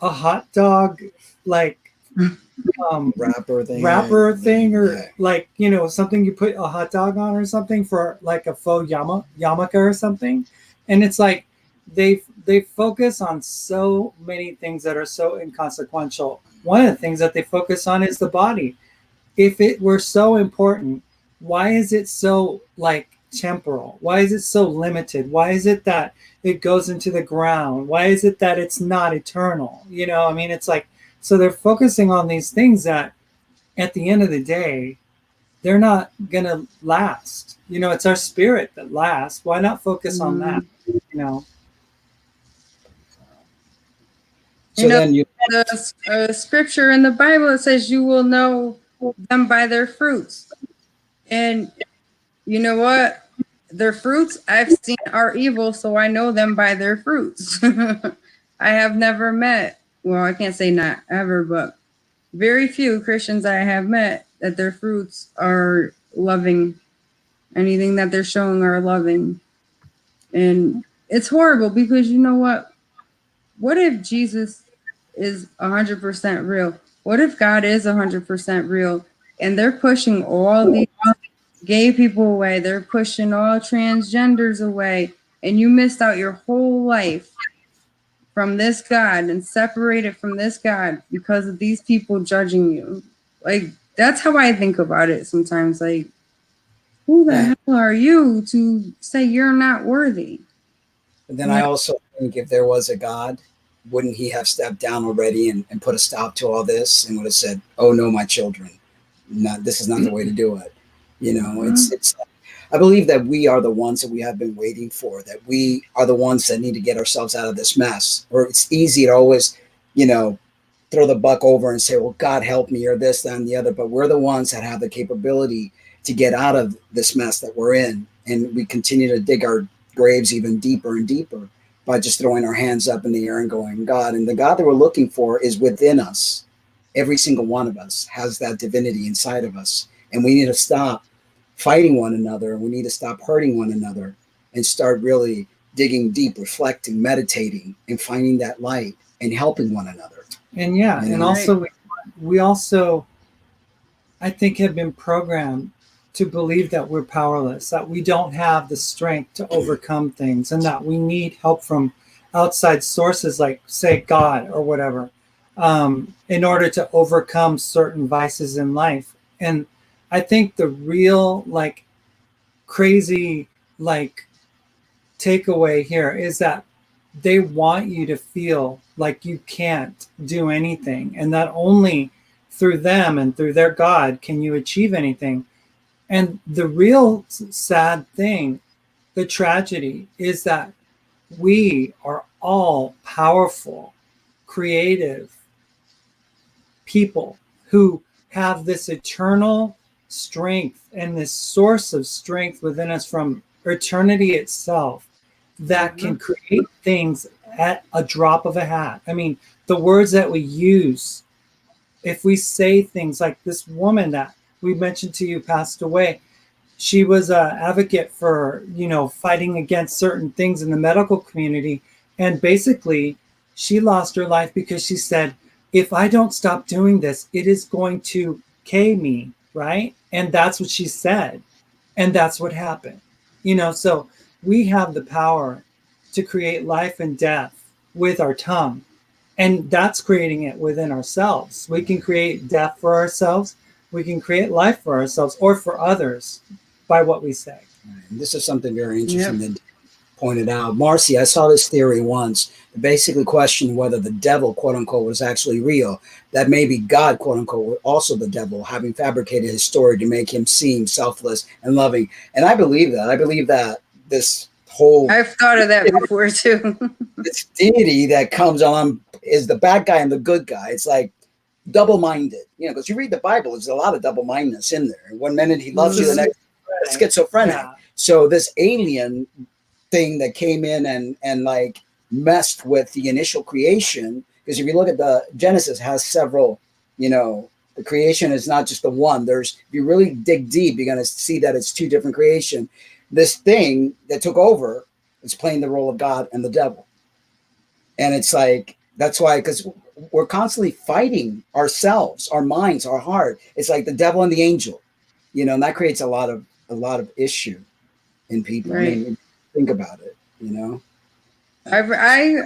hot dog, wrapper thing, or something you put a hot dog on or something, for like a faux yarmulke or something. And it's like they focus on so many things that are so inconsequential. One of the things that they focus on is the body. If it were so important, why is it so temporal? Why is it so limited? Why is it that it goes into the ground? Why is it that it's not eternal? It's like, so they're focusing on these things that at the end of the day, they're not going to last. It's our spirit that lasts. Why not focus on that? So then the scripture in the Bible, it says you will know them by their fruits. And you know what? Their fruits I've seen are evil, so I know them by their fruits. I have never met, well, I can't say not ever, but very few Christians I have met that their fruits are loving. Anything that they're showing are loving. And it's horrible, because you know what? What if Jesus is 100% real? What if God is 100% real, and they're pushing all these gay people away, they're pushing all transgenders away, and you missed out your whole life from this God and separated from this God because of these people judging you? That's how I think about it sometimes. Who the hell are you to say you're not worthy? But then I also think, if there was a God, wouldn't he have stepped down already and put a stop to all this, and would have said, "Oh no, my children, this is not the way to do it." It's I believe that we are the ones that we have been waiting for, that we are the ones that need to get ourselves out of this mess. Or it's easy to always, throw the buck over and say, well, God help me, or this, that, and the other. But we're the ones that have the capability to get out of this mess that we're in. And we continue to dig our graves even deeper and deeper by just throwing our hands up in the air and going, God. And the God that we're looking for is within us. Every single one of us has that divinity inside of us. And we need to stop fighting one another, and we need to stop hurting one another, and start really digging deep, reflecting, meditating, and finding that light and helping one another. And and also we also, I think, have been programmed to believe that we're powerless, that we don't have the strength to overcome things, and that we need help from outside sources, like say God or whatever, in order to overcome certain vices in life. And I think the real crazy takeaway here is that they want you to feel like you can't do anything, and that only through them and through their God can you achieve anything. And the real sad thing, the tragedy, is that we are all powerful, creative people who have this eternal strength and this source of strength within us from eternity itself that can create things at a drop of a hat. I mean, the words that we use, if we say things like this woman that we mentioned to you passed away, she was an advocate for, fighting against certain things in the medical community. And basically, she lost her life because she said, if I don't stop doing this, it is going to kill me, right? And that's what she said. And that's what happened. So we have the power to create life and death with our tongue. And that's creating it within ourselves. We can create death for ourselves. We can create life for ourselves or for others by what we say. And this is something very interesting that pointed out. Marci, I saw this theory once that basically questioned whether the devil, quote unquote, was actually real. That maybe God, quote unquote, was also the devil, having fabricated his story to make him seem selfless and loving. And I believe that. I believe that this whole I've thought of that before too. this deity that comes on is the bad guy and the good guy. It's like double-minded, because you read the Bible, there's a lot of double-mindedness in there. One minute he loves you, the next schizophrenic. Yeah. So this alien thing that came in and like messed with the initial creation, because if you look at the Genesis, has several, the creation is not just the one. If you really dig deep, you're going to see that it's two different creation. This thing that took over is playing the role of God and the devil. And it's like, that's why, because we're constantly fighting ourselves, our minds, our heart. It's like the devil and the angel, and that creates a lot of issue in people. Right. I mean, think about it, I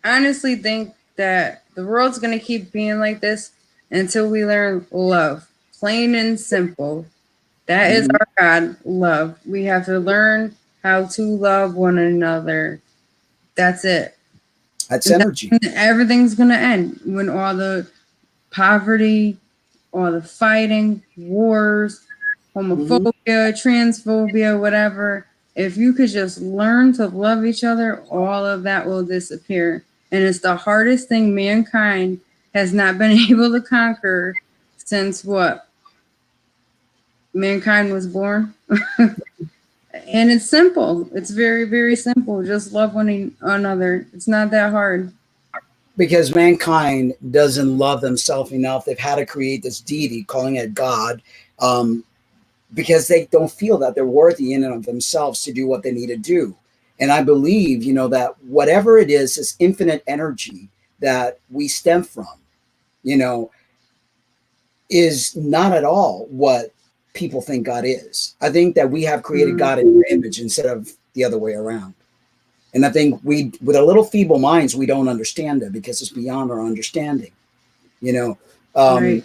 honestly think that the world's going to keep being like this until we learn love, plain and simple. That is our God, love. We have to learn how to love one another. That's it. That's energy. Everything's going to end when all the poverty, all the fighting, wars, homophobia, transphobia, whatever. If you could just learn to love each other, all of that will disappear. And it's the hardest thing mankind has not been able to conquer since what? Mankind was born. And it's simple. It's very, very simple. Just love one another. It's not that hard. Because mankind doesn't love themselves enough. They've had to create this deity, calling it God, because they don't feel that they're worthy in and of themselves to do what they need to do. And I believe, that whatever it is, this infinite energy that we stem from, is not at all what people think God is. I think that we have created God in your image instead of the other way around. And I think with a little feeble minds, we don't understand it because it's beyond our understanding. Right.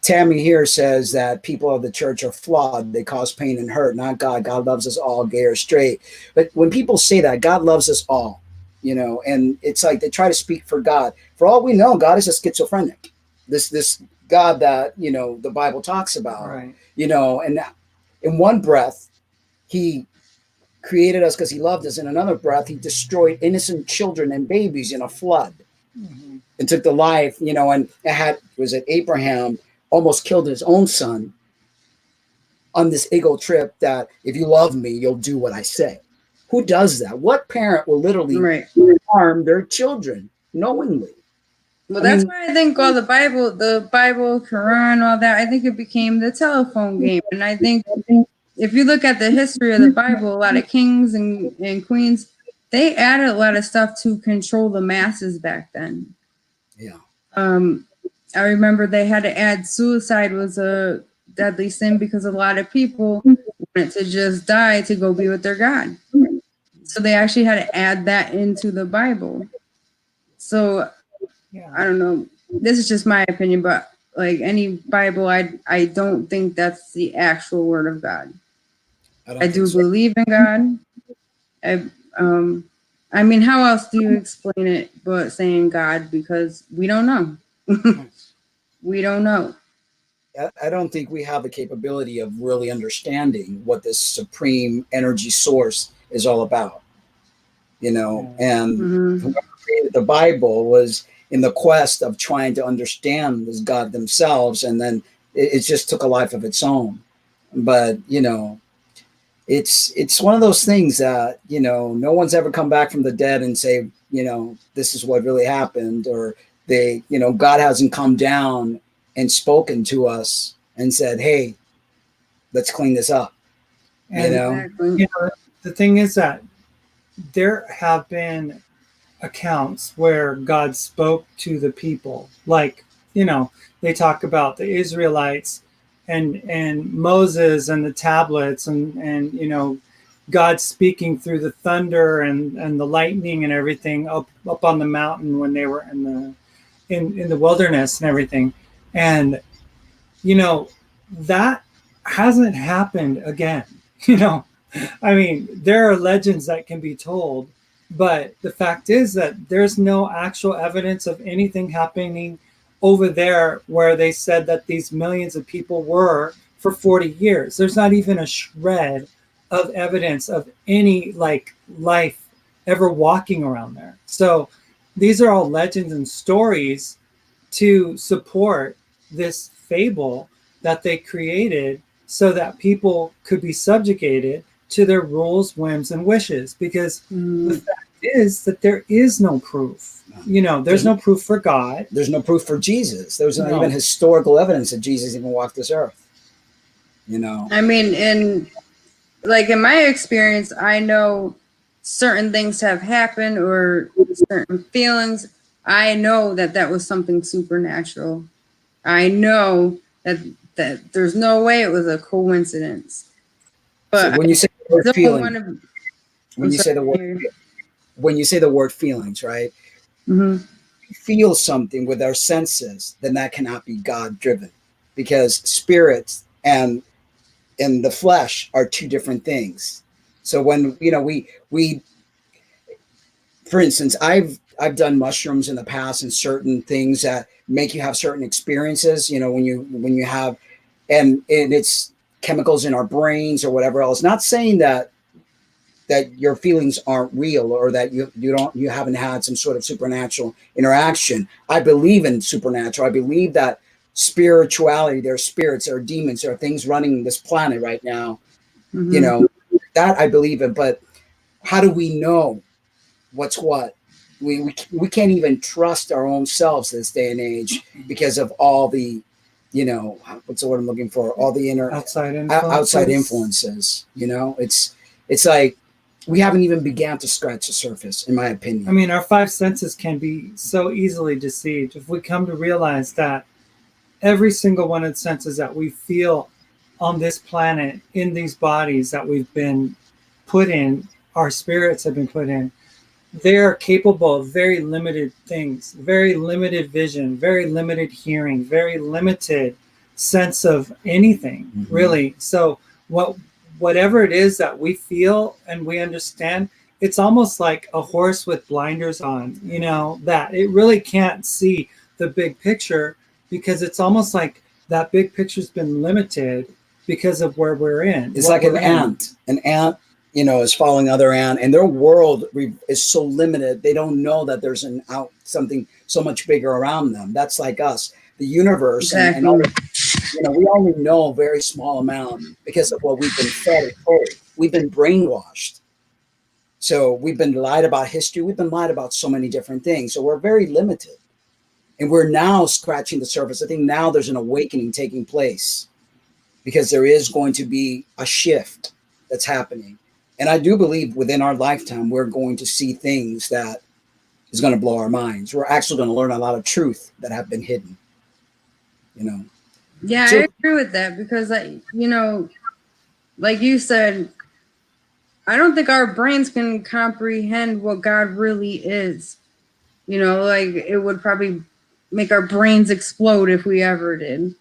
Tammy here says that people of the church are flawed. They cause pain and hurt, not God. God loves us all, gay or straight. But when people say that, God loves us all, and it's like they try to speak for God. For all we know, God is a schizophrenic. This God that, the Bible talks about, right. And in one breath, he created us because he loved us. In another breath, he destroyed innocent children and babies in a flood and took the life, and Abraham almost killed his own son on this ego trip that if you love me, you'll do what I say. Who does that? What parent will literally harm their children knowingly? Well, that's why I think all the Bible, Quran, all that, I think it became the telephone game. And I think if you look at the history of the Bible, a lot of kings and queens, they added a lot of stuff to control the masses back then. Yeah. I remember they had to add suicide was a deadly sin because a lot of people wanted to just die to go be with their God. So they actually had to add that into the Bible. So I don't know. This is just my opinion, but like any Bible, I don't think that's the actual word of God. I do believe in God. I mean, how else do you explain it but saying God? Because we don't know. We don't know. I don't think we have the capability of really understanding what this supreme energy source is all about. And whoever created the Bible was in the quest of trying to understand this God themselves, and then it just took a life of its own. But it's one of those things that no one's ever come back from the dead and say this is what really happened, or God hasn't come down and spoken to us and said, hey, let's clean this up. And the thing is that there have been accounts where God spoke to the people, like they talk about the Israelites and Moses and the tablets and God speaking through the thunder and the lightning and everything up on the mountain when they were in the wilderness and everything. And that hasn't happened again. I mean, there are legends that can be told, but the fact is that there's no actual evidence of anything happening over there where they said that these millions of people were for 40 years. There's not even a shred of evidence of any like life ever walking around there. So these are all legends and stories to support this fable that they created so that people could be subjugated to their rules, whims, and wishes. Because the fact is that there is no proof. You know, there's no proof for God. There's no proof for Jesus. There's not even historical evidence that Jesus even walked this earth. You know, I mean, in my experience, I know certain things have happened or certain feelings. I know that was something supernatural. I know that there's no way it was a coincidence. But so when you say the word feeling, when you say the word feelings, right? Mm-hmm. We feel something with our senses, then that cannot be God driven, because spirits and the flesh are two different things. So when we for instance, I've done mushrooms in the past and certain things that make you have certain experiences, you know, when you have and it's chemicals in our brains or whatever else. Not saying that your feelings aren't real or that you haven't had some sort of supernatural interaction. I believe in supernatural. I believe that spirituality, there are spirits, there are demons, there are things running this planet right now. Mm-hmm. You know, that I believe in, but how do we know what's what? We can't even trust our own selves this day and age because of all the, you know, what's the word I'm looking for? All the outside influences. You know, it's like we haven't even began to scratch the surface, in my opinion. I mean, our five senses can be so easily deceived if we come to realize that every single one of the senses that we feel on this planet, in these bodies that we've been put in, our spirits have been put in, they're capable of very limited things, very limited vision, very limited hearing, very limited sense of anything, really. So whatever it is that we feel and we understand, it's almost like a horse with blinders on, you know, that it really can't see the big picture because it's almost like that big picture's been limited because of where we're in. It's like an ant. An ant, you know, is following other ant, and their world is so limited. They don't know that there's something so much bigger around them. That's like us, the universe, exactly. and all, you know, we only know a very small amount because of what we've been fed and told. We've been brainwashed. So we've been lied about history. We've been lied about so many different things. So we're very limited. And we're now scratching the surface. I think now there's an awakening taking place because there is going to be a shift that's happening. And I do believe within our lifetime, we're going to see things that is going to blow our minds. We're actually going to learn a lot of truth that have been hidden, you know? Yeah, I agree with that because, you know, like you said, I don't think our brains can comprehend what God really is. You know, like it would probably make our brains explode if we ever did.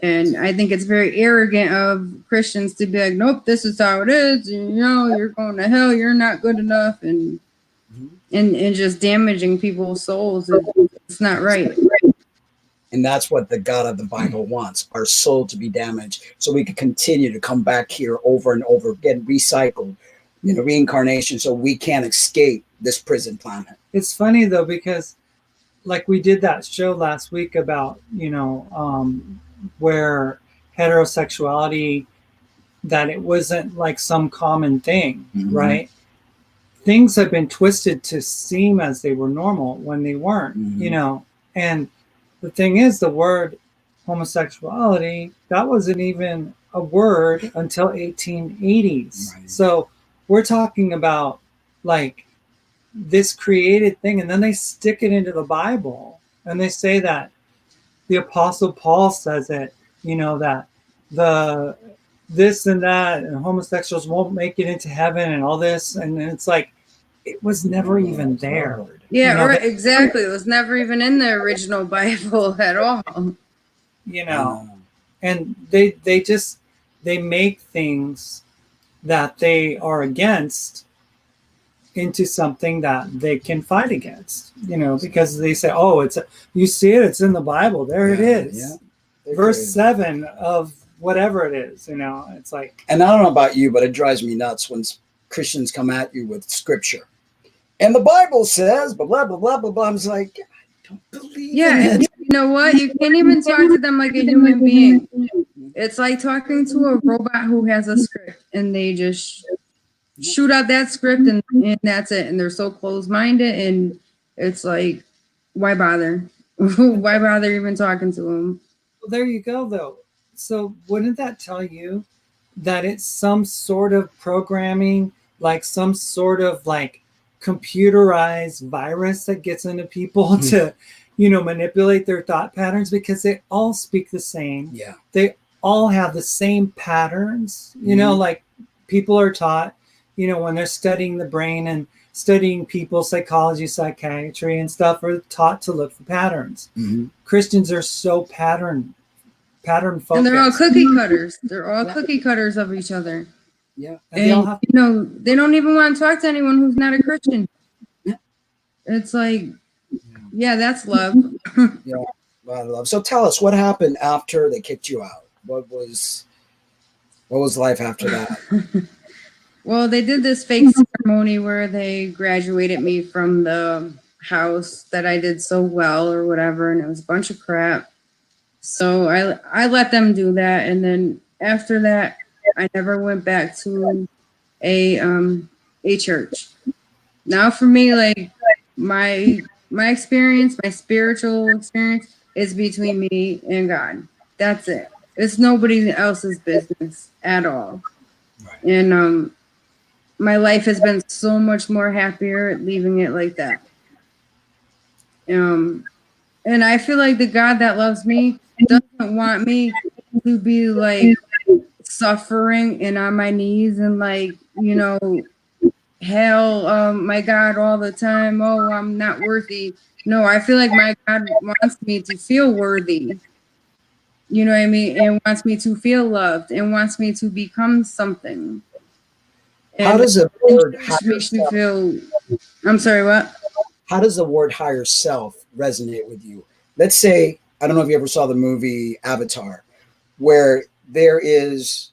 And I think it's very arrogant of Christians to be like, nope, this is how it is. And, you know, you're going to hell. You're not good enough. And just damaging people's souls. It's not right. And that's what the God of the Bible wants, our soul to be damaged so we can continue to come back here over and over, get recycled, you know, reincarnation, so we can't escape this prison planet. It's funny, though, because like we did that show last week about, you know, where heterosexuality, that it wasn't like some common thing, right? Things have been twisted to seem as they were normal when they weren't, you know. And the thing is, the word homosexuality, that wasn't even a word until 1880s. Right. So we're talking about like this created thing, and then they stick it into the Bible and they say that the Apostle Paul says it, you know, that this and that and homosexuals won't make it into heaven and all this, and it's like it was never even there. Yeah, you know, right, exactly. It was never even in the original Bible at all. You know, and they make things that they are against into something that they can fight against, because they say, oh, you see it, it's in the Bible. There it is. Yeah. Verse 7 of whatever it is, it's like. And I don't know about you, but it drives me nuts when Christians come at you with scripture. And the Bible says, blah, blah, blah, blah, blah, blah. I'm just like, I don't believe in it. You know what? You can't even talk to them like a human being. It's like talking to a robot who has a script and they just shoot out that script and that's it. And they're so closed-minded, and it's like, why bother? Why bother even talking to them? Well, there you go, though. So wouldn't that tell you that it's some sort of programming, like some sort of like computerized virus that gets into people to, manipulate their thought patterns, because they all speak the same. Yeah. They all have the same patterns, like people are taught, when they're studying the brain and studying people, psychology, psychiatry and stuff, are taught to look for patterns. Christians are so pattern focused. And they're all cookie cutters. They're all cookie cutters of each other. Yeah. And they don't even want to talk to anyone who's not a Christian. It's like, yeah, that's love. Yeah, a lot of love. So tell us, what happened after they kicked you out? What was life after that? Well, they did this fake ceremony where they graduated me from the house that I did so well or whatever, and it was a bunch of crap. So I let them do that, and then after that, I never went back to a church. Now for me, like my experience, my spiritual experience is between me and God. That's it. It's nobody else's business at all. Right. And my life has been so much more happier leaving it like that. And I feel like the God that loves me doesn't want me to be like suffering and on my knees and like, hell, my God, all the time. Oh, I'm not worthy. No, I feel like my God wants me to feel worthy. You know what I mean? And wants me to feel loved and wants me to become something. And How does the word makes me feel? I'm sorry, what? How does the word higher self resonate with you? Let's say, I don't know if you ever saw the movie Avatar, where there is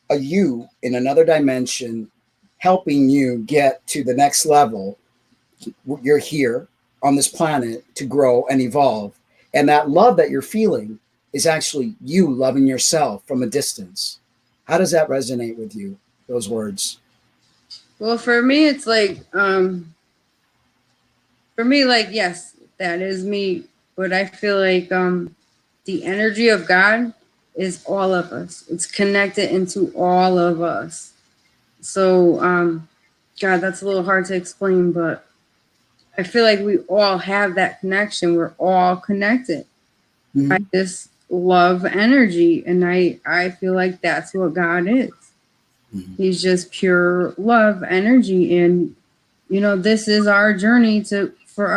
a you in another dimension helping you get to the next level. You're here on this planet to grow and evolve. And that love that you're feeling is actually you loving yourself from a distance. How does that resonate with you, those words? Well, for me, it's like, yes, that is me. But I feel like the energy of God is all of us. It's connected into all of us. So, God, that's a little hard to explain, but I feel like we all have that connection. We're all connected by this love energy. And I feel like that's what God is. He's just pure love energy. And, this is our journey for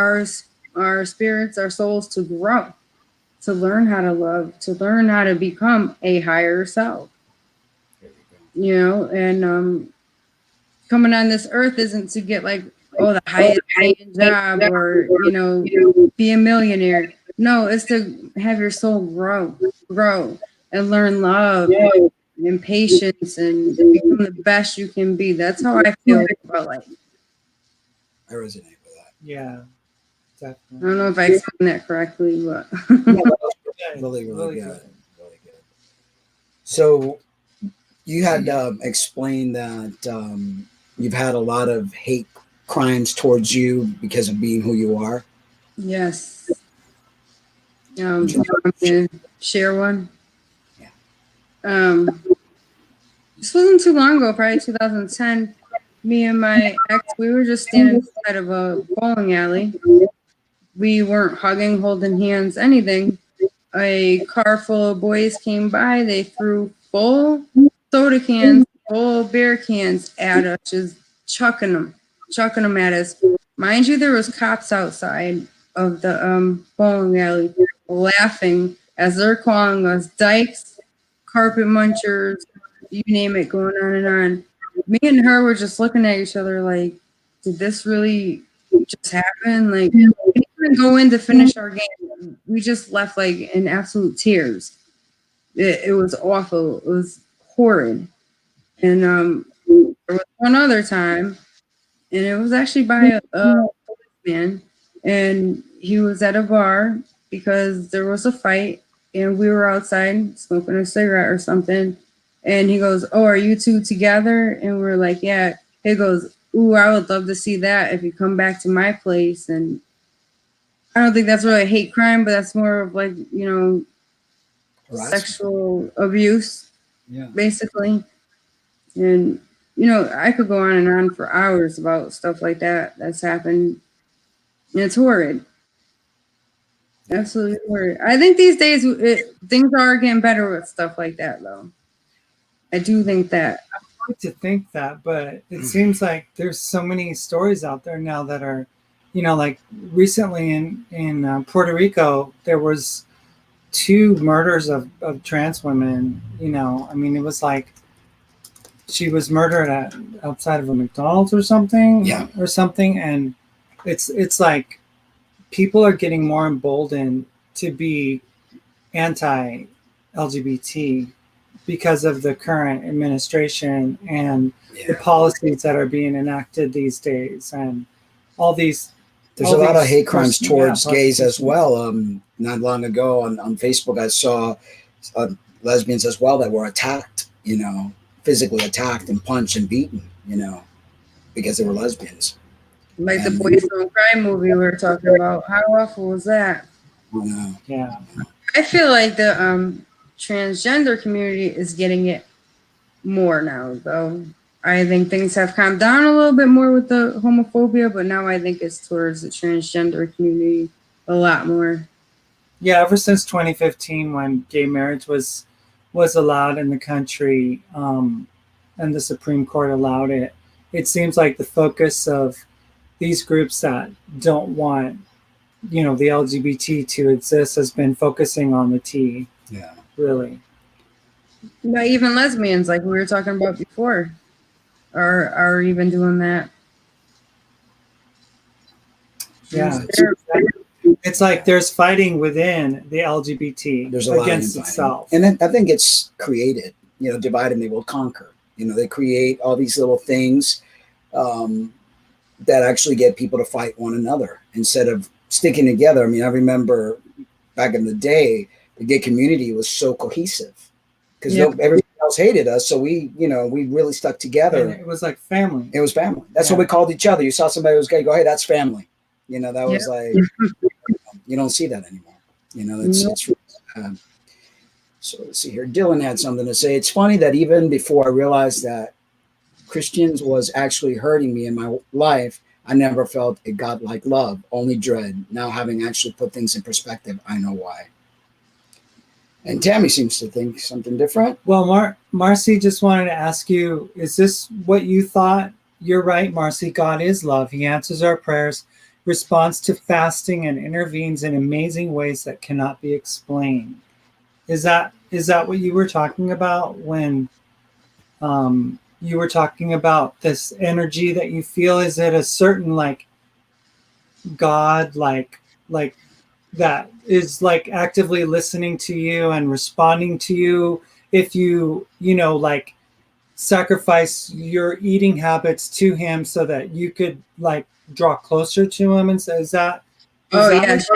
our spirits, our souls to grow, to learn how to love, to learn how to become a higher self. And coming on this earth isn't to get like, the highest paying job or, be a millionaire. No, it's to have your soul grow and learn love and patience and become the best you can be. That's how I feel about life. I resonate with that. Yeah, definitely. I don't know if I explained that correctly, but Really good. Really good. So you had explained that you've had a lot of hate crimes towards you because of being who you are. Yes. You want me to share one? Yeah. This wasn't too long ago, probably 2010. Me and my ex, we were just standing inside of a bowling alley. We weren't hugging, holding hands, anything. A car full of boys came by. They threw full soda cans, full beer cans at us, just chucking them at us. Mind you, there was cops outside of the bowling alley laughing as they're calling us dykes, carpet munchers, you name it, going on and on. me and her were just looking at each other like, did this really just happen? Like, we didn't even go in to finish our game. We just left like in absolute tears. It was awful. It was horrid. And there was one other time, and it was actually by a policeman, and he was at a bar because there was a fight, and we were outside smoking a cigarette or something, and he goes, "Oh, are you two together?" And we're like, "Yeah." He goes, "Ooh, I would love to see that if you come back to my place." And I don't think that's really a hate crime, but that's more of like, Harassment. sexual abuse, Yeah. basically. And I could go on and on for hours about stuff like that that's happened. And it's horrid. Absolutely horrid. I think these days things are getting better with stuff like that, though. I do think that. I like to think that, but it seems like there's so many stories out there now that are, like recently in Puerto Rico, there was 2 murders of trans women. I mean, it was like she was murdered outside of a McDonald's or something. Yeah. Or something. And it's like people are getting more emboldened to be anti-LGBT because of the current administration and the policies that are being enacted these days, and all these. There's a lot of hate crimes towards gays as well. Not long ago on Facebook, I saw lesbians as well that were attacked, physically attacked and punched and beaten, because they were lesbians. Like the Boys Don't Cry movie we were talking about. How awful was that? Yeah. I feel like the transgender community is getting it more now, though. I think things have calmed down a little bit more with the homophobia, but now I think it's towards the transgender community a lot more. Yeah, ever since 2015, when gay marriage was allowed in the country, and the Supreme Court allowed it, it seems like the focus of these groups that don't want, the LGBT to exist has been focusing on the T. Yeah. Really. But even lesbians, like we were talking about before, are even doing that. Yeah. It's like there's fighting within the LGBT against itself. And then I think it's created, divide and they will conquer. They create all these little things that actually get people to fight one another instead of sticking together. I mean, I remember back in the day, the gay community was so cohesive because everybody else hated us. So we really stuck together. And it was like family. It was family. That's what we called each other. You saw somebody who was gay, go, hey, that's family. That was like, you don't see that anymore. It's so let's see here. Dylan had something to say. It's funny that even before I realized that Christians was actually hurting me in my life, I never felt a God-like love, only dread. Now having actually put things in perspective, I know why. And Tammy seems to think something different. Well, Marci just wanted to ask you, is this what you thought? You're right, Marci. God is love. He answers our prayers, responds to fasting, and intervenes in amazing ways that cannot be explained. Is that what you were talking about when you were talking about this energy that you feel? Is it a certain like God like that is like actively listening to you and responding to you if you like sacrifice your eating habits to him so that you could like draw closer to him? And so is that yes.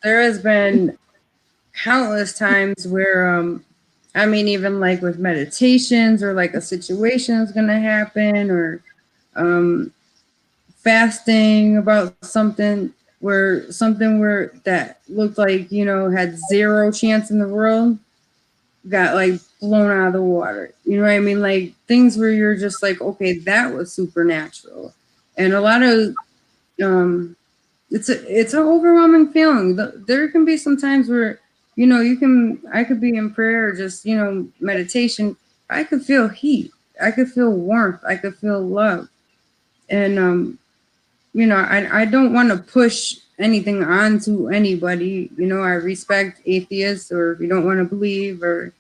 There has been countless times where even like with meditations or like a situation is going to happen or fasting about something where that looked like, had zero chance in the world got like blown out of the water. You know what I mean? Like things where you're just like, okay, that was supernatural. And a lot of, it's an overwhelming feeling. There can be some times where, I could be in prayer or just, meditation. I could feel heat. I could feel warmth. I could feel love. And, I don't want to push anything onto anybody. I respect atheists or if you don't want to believe or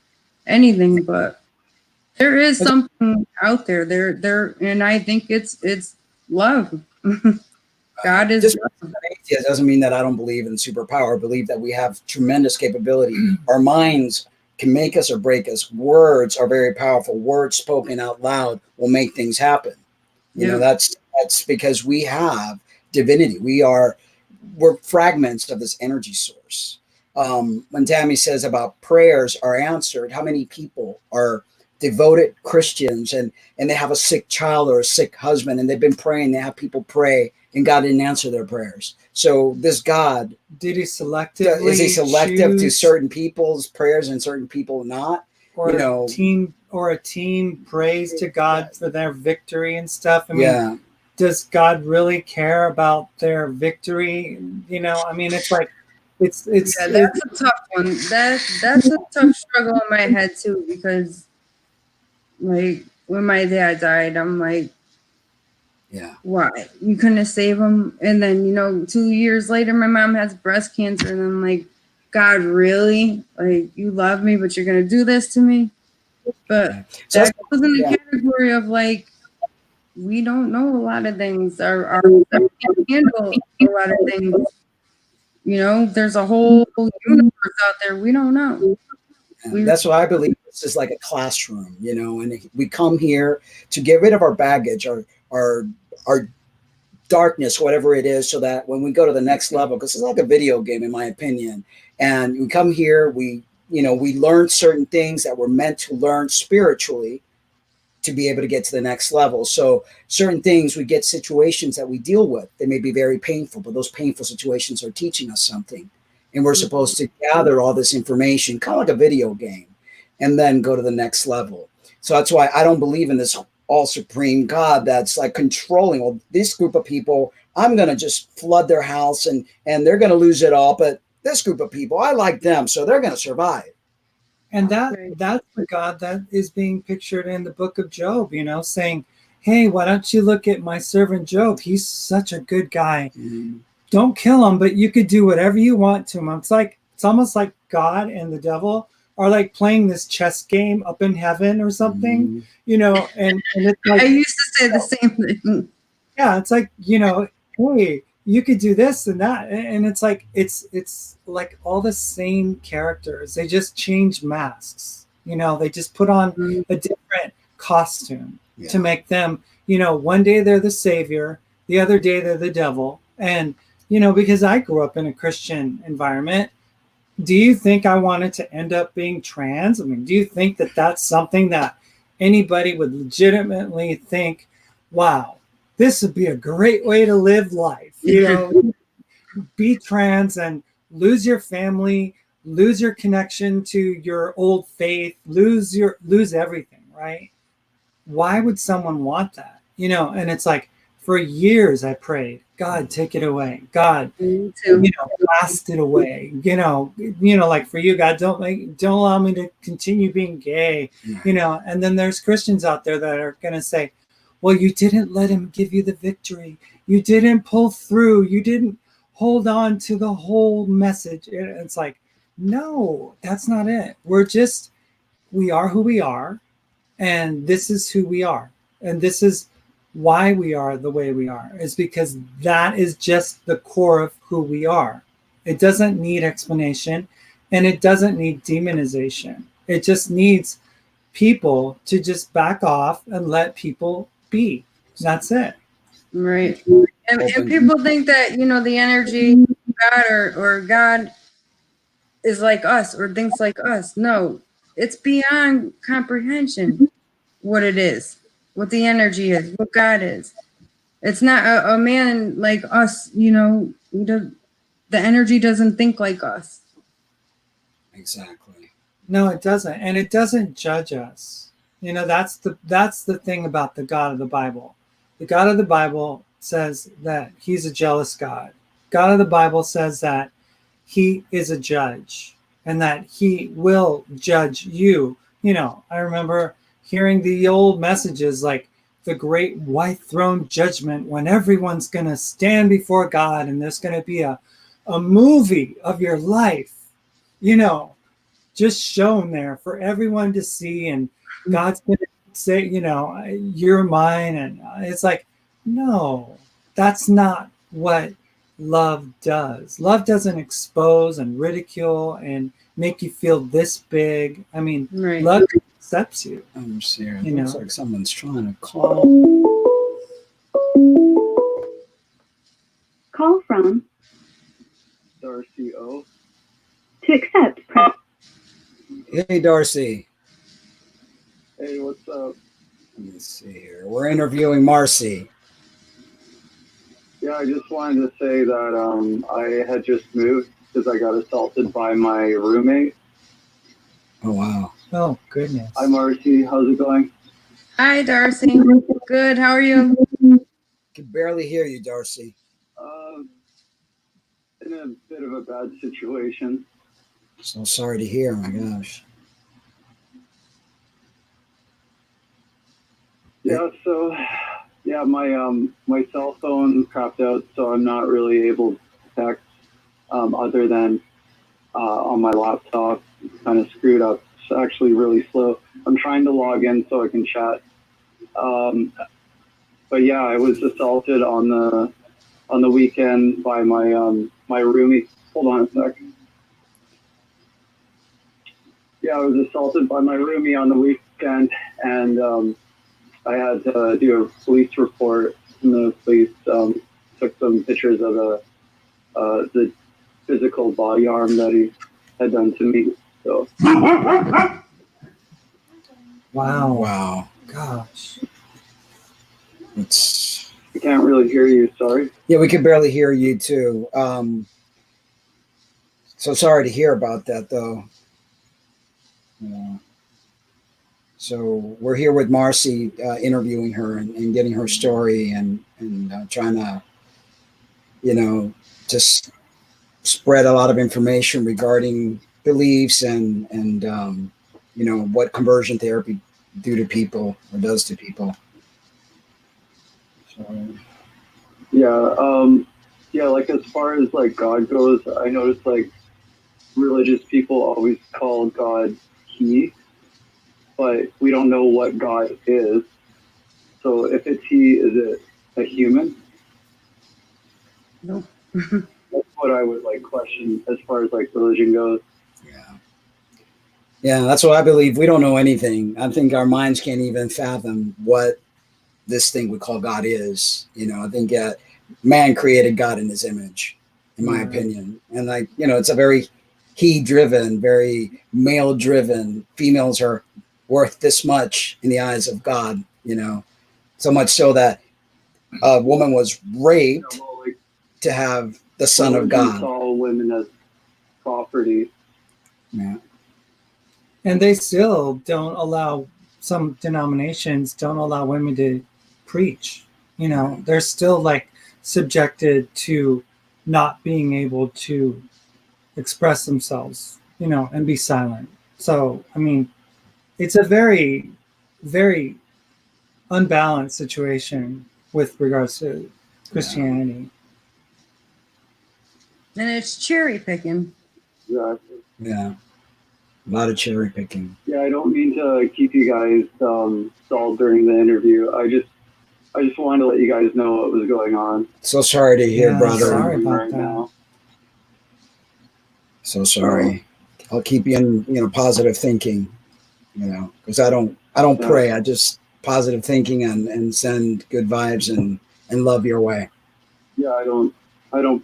anything, but There is something out there. There, and I think it's love. God is Just love. atheist doesn't mean that I don't believe in superpower. I believe that we have tremendous capability. Our minds can make us or break us. Words are very powerful. Words spoken out loud will make things happen. You know, that's because we have divinity. We're fragments of this energy source. When Tammy says about prayers are answered, how many people are devoted Christians and they have a sick child or a sick husband and they've been praying, they have people pray and God didn't answer their prayers. So this God, Did he selectively is he selective to choose, certain people's prayers and certain people not? or You know, a team prays to God for their victory and stuff? I mean, yeah. does God really care about their victory? You know, I mean, it's like it's Yeah, that's a tough one. That's a tough struggle in my head too, because like when my dad died, I'm like, Yeah. why? You couldn't save him? And then, 2 years later, my mom has breast cancer, and I'm like, God, really? Like, you love me, but you're gonna do this to me? But So that goes in the category of like, we don't know a lot of things. Our stuff can't handle a lot of things. There's a whole universe out there we don't know. That's what I believe. This is like a classroom, and we come here to get rid of our baggage, our darkness, whatever it is, so that when we go to the next level, because it's like a video game, in my opinion, and we come here, we learn certain things that we're meant to learn spiritually to be able to get to the next level. So certain things, we get situations that we deal with. They may be very painful, but those painful situations are teaching us something. And we're supposed to gather all this information, kind of like a video game, and then go to the next level. So that's why I don't believe in this all supreme God that's like controlling. Well, this group of people, I'm going to just flood their house and they're going to lose it all. But this group of people, I like them, so they're going to survive. And that's the God that is being pictured in the book of Job, saying, hey, why don't you look at my servant Job? He's such a good guy. Mm-hmm. Don't kill him, but you could do whatever you want to him. It's almost like God and the devil are like playing this chess game up in heaven or something, and it's like, I used to say the same thing. Yeah, it's like, hey, you could do this and that, and it's like it's like all the same characters. They just change masks. They just put on a different costume to make them. One day they're the savior, the other day they're the devil. And because I grew up in a Christian environment, do you think I wanted to end up being trans? I mean, do you think that that's something that anybody would legitimately think, wow, this would be a great way to live life? Be trans and lose your family, lose your connection to your old faith, lose everything, right? Why would someone want that? And it's like, for years I prayed, God, take it away. God, blast it away. Like for you, God, don't allow me to continue being gay. And then there's Christians out there that are going to say, well, you didn't let him give you the victory. You didn't pull through. You didn't hold on to the whole message. It's like, no, that's not it. We are who we are. And this is who we are. And this is why we are the way we are, is because that is just the core of who we are. It doesn't need explanation, and it doesn't need demonization. It just needs people to just back off and let people be. That's it. Right. And people think that, the energy of God or God is like us or thinks like us. No, it's beyond comprehension what it is, what the energy is, what God is. It's not a man like us, the energy doesn't think like us. Exactly. No, it doesn't. And it doesn't judge us. That's the thing about the God of the Bible. The God of the Bible says that he's a jealous God. God of the Bible says that he is a judge and that he will judge you. I remember hearing the old messages like the great white throne judgment, when everyone's going to stand before God and there's going to be a movie of your life, just shown there for everyone to see. And God's going to say, you're mine. And it's like, no, that's not what love does. Love doesn't expose and ridicule and make you feel this big. I mean, Right. love accepts you. I'm serious. You Looks know. like someone's trying to call. Call from Darcy O. to accept. Press. Hey, Darcy. Hey, what's up? Let me see here. We're interviewing Marci. Yeah, I just wanted to say that I had just moved because I got assaulted by my roommate. Oh, wow. Oh, goodness. Hi, Marcy. How's it going? Hi, Darcy. Good. How are you? Can barely hear you, Darcy. In a bit of a bad situation. So sorry to hear. My gosh. Yeah, so yeah, my cell phone crapped out, so I'm not really able to text other than on my laptop. It's kind of screwed up. It's actually really slow. I'm trying to log in so I can chat. But yeah, I was assaulted on the weekend by my my roomie. Hold on a second. Yeah, I was assaulted by my roomie on the weekend, and I had to do a police report. And the police took some pictures of the physical body harm that he had done to me. So Wow. Wow. Gosh. It's I can't really hear you. Sorry. yeah, we can barely hear you too. So sorry to hear about that, though. Yeah. So we're here with Marci, interviewing her and getting her story and trying to, just spread a lot of information regarding beliefs and what conversion therapy do to people or does to people. So, Yeah, like as far as like God goes, I noticed like religious people always call God He, but we don't know what God is. So if it's He, is it a human? Nope. That's what I would like question as far as like religion goes. yeah, that's what I believe. We don't know anything. I think our minds can't even fathom what this thing we call God is. I think man created God in his image, in my opinion. And it's a very he-driven, very male-driven. Females are worth this much in the eyes of God, so much so that a woman was raped to have the son of God. Saw women as property. Yeah. And they still don't allow, some denominations don't allow women to preach. They're still like subjected to not being able to express themselves, and be silent. So, I mean, it's a very, very unbalanced situation with regards to Christianity. And it's cherry picking. Exactly. Yeah. A lot of cherry picking. Yeah, I don't mean to keep you guys stalled during the interview. I just wanted to let you guys know what was going on. So sorry to hear, brother. Sorry about right that. now. So sorry. I'll keep you in, positive thinking, because I don't pray. I just positive thinking and send good vibes and love your way. Yeah, I don't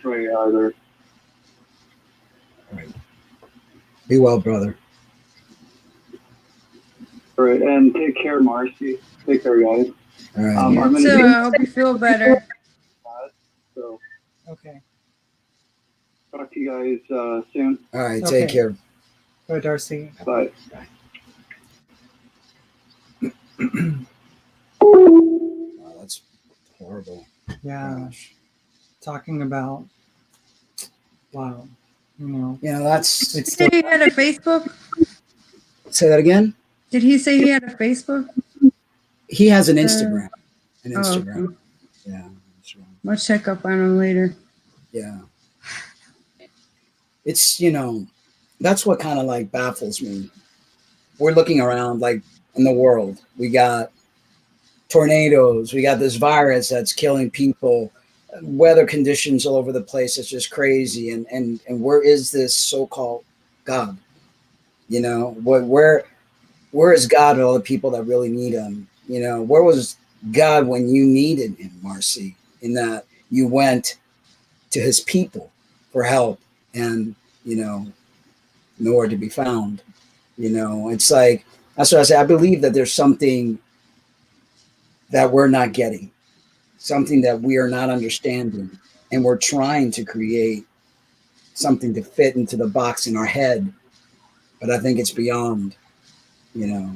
pray either. All right. Be well, brother. All right, and take care, Marcy. Take care, guys. All right. I'm gonna So be I hope you feel better. so Okay. talk to you guys soon. All right. Okay. Take care. Bye, Darcy. Bye. Wow, that's horrible. Yeah. Gosh. Talking about, wow. That's. Did he say he had a Facebook? Say that again. Did he say he had a Facebook? He has an Instagram. Okay. Yeah. That's right. I'll check up on him later. Yeah. It's, that's what kind of like baffles me. We're looking around like in the world. We got tornadoes. We got this virus that's killing people. Weather conditions all over the place. It's just crazy. And where is this so-called God? You know, where is God and all the people that really need him? You know, where was God when you needed him, Marci? In that you went to his people for help, and you know, nowhere to be found. You know, it's like, that's what I say. I believe that there's something that we're not getting, something that we are not understanding, and we're trying to create something to fit into the box in our head. But I think it's beyond, you know,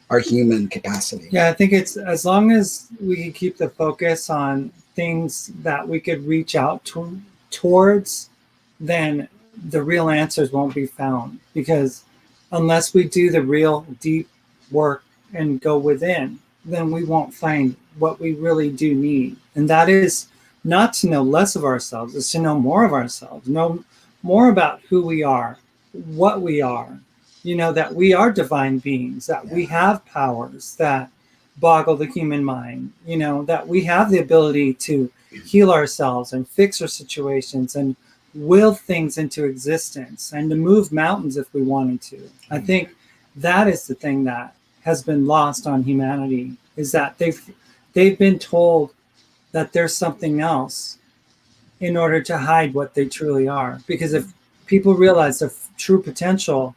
our human capacity. Yeah, I think it's, as long as we can keep the focus on things that we could reach out towards, then the real answers won't be found. Because unless we do the real deep work and go within, then we won't find what we really do need. And that is not to know less of ourselves, it's to know more of ourselves, know more about who we are, what we are, you know, that we are divine beings, that we have powers that boggle the human mind, you know, that we have the ability to heal ourselves and fix our situations and will things into existence and to move mountains if we wanted to. I think that is the thing that has been lost on humanity, is that they've been told that there's something else in order to hide what they truly are. Because if people realize their true potential,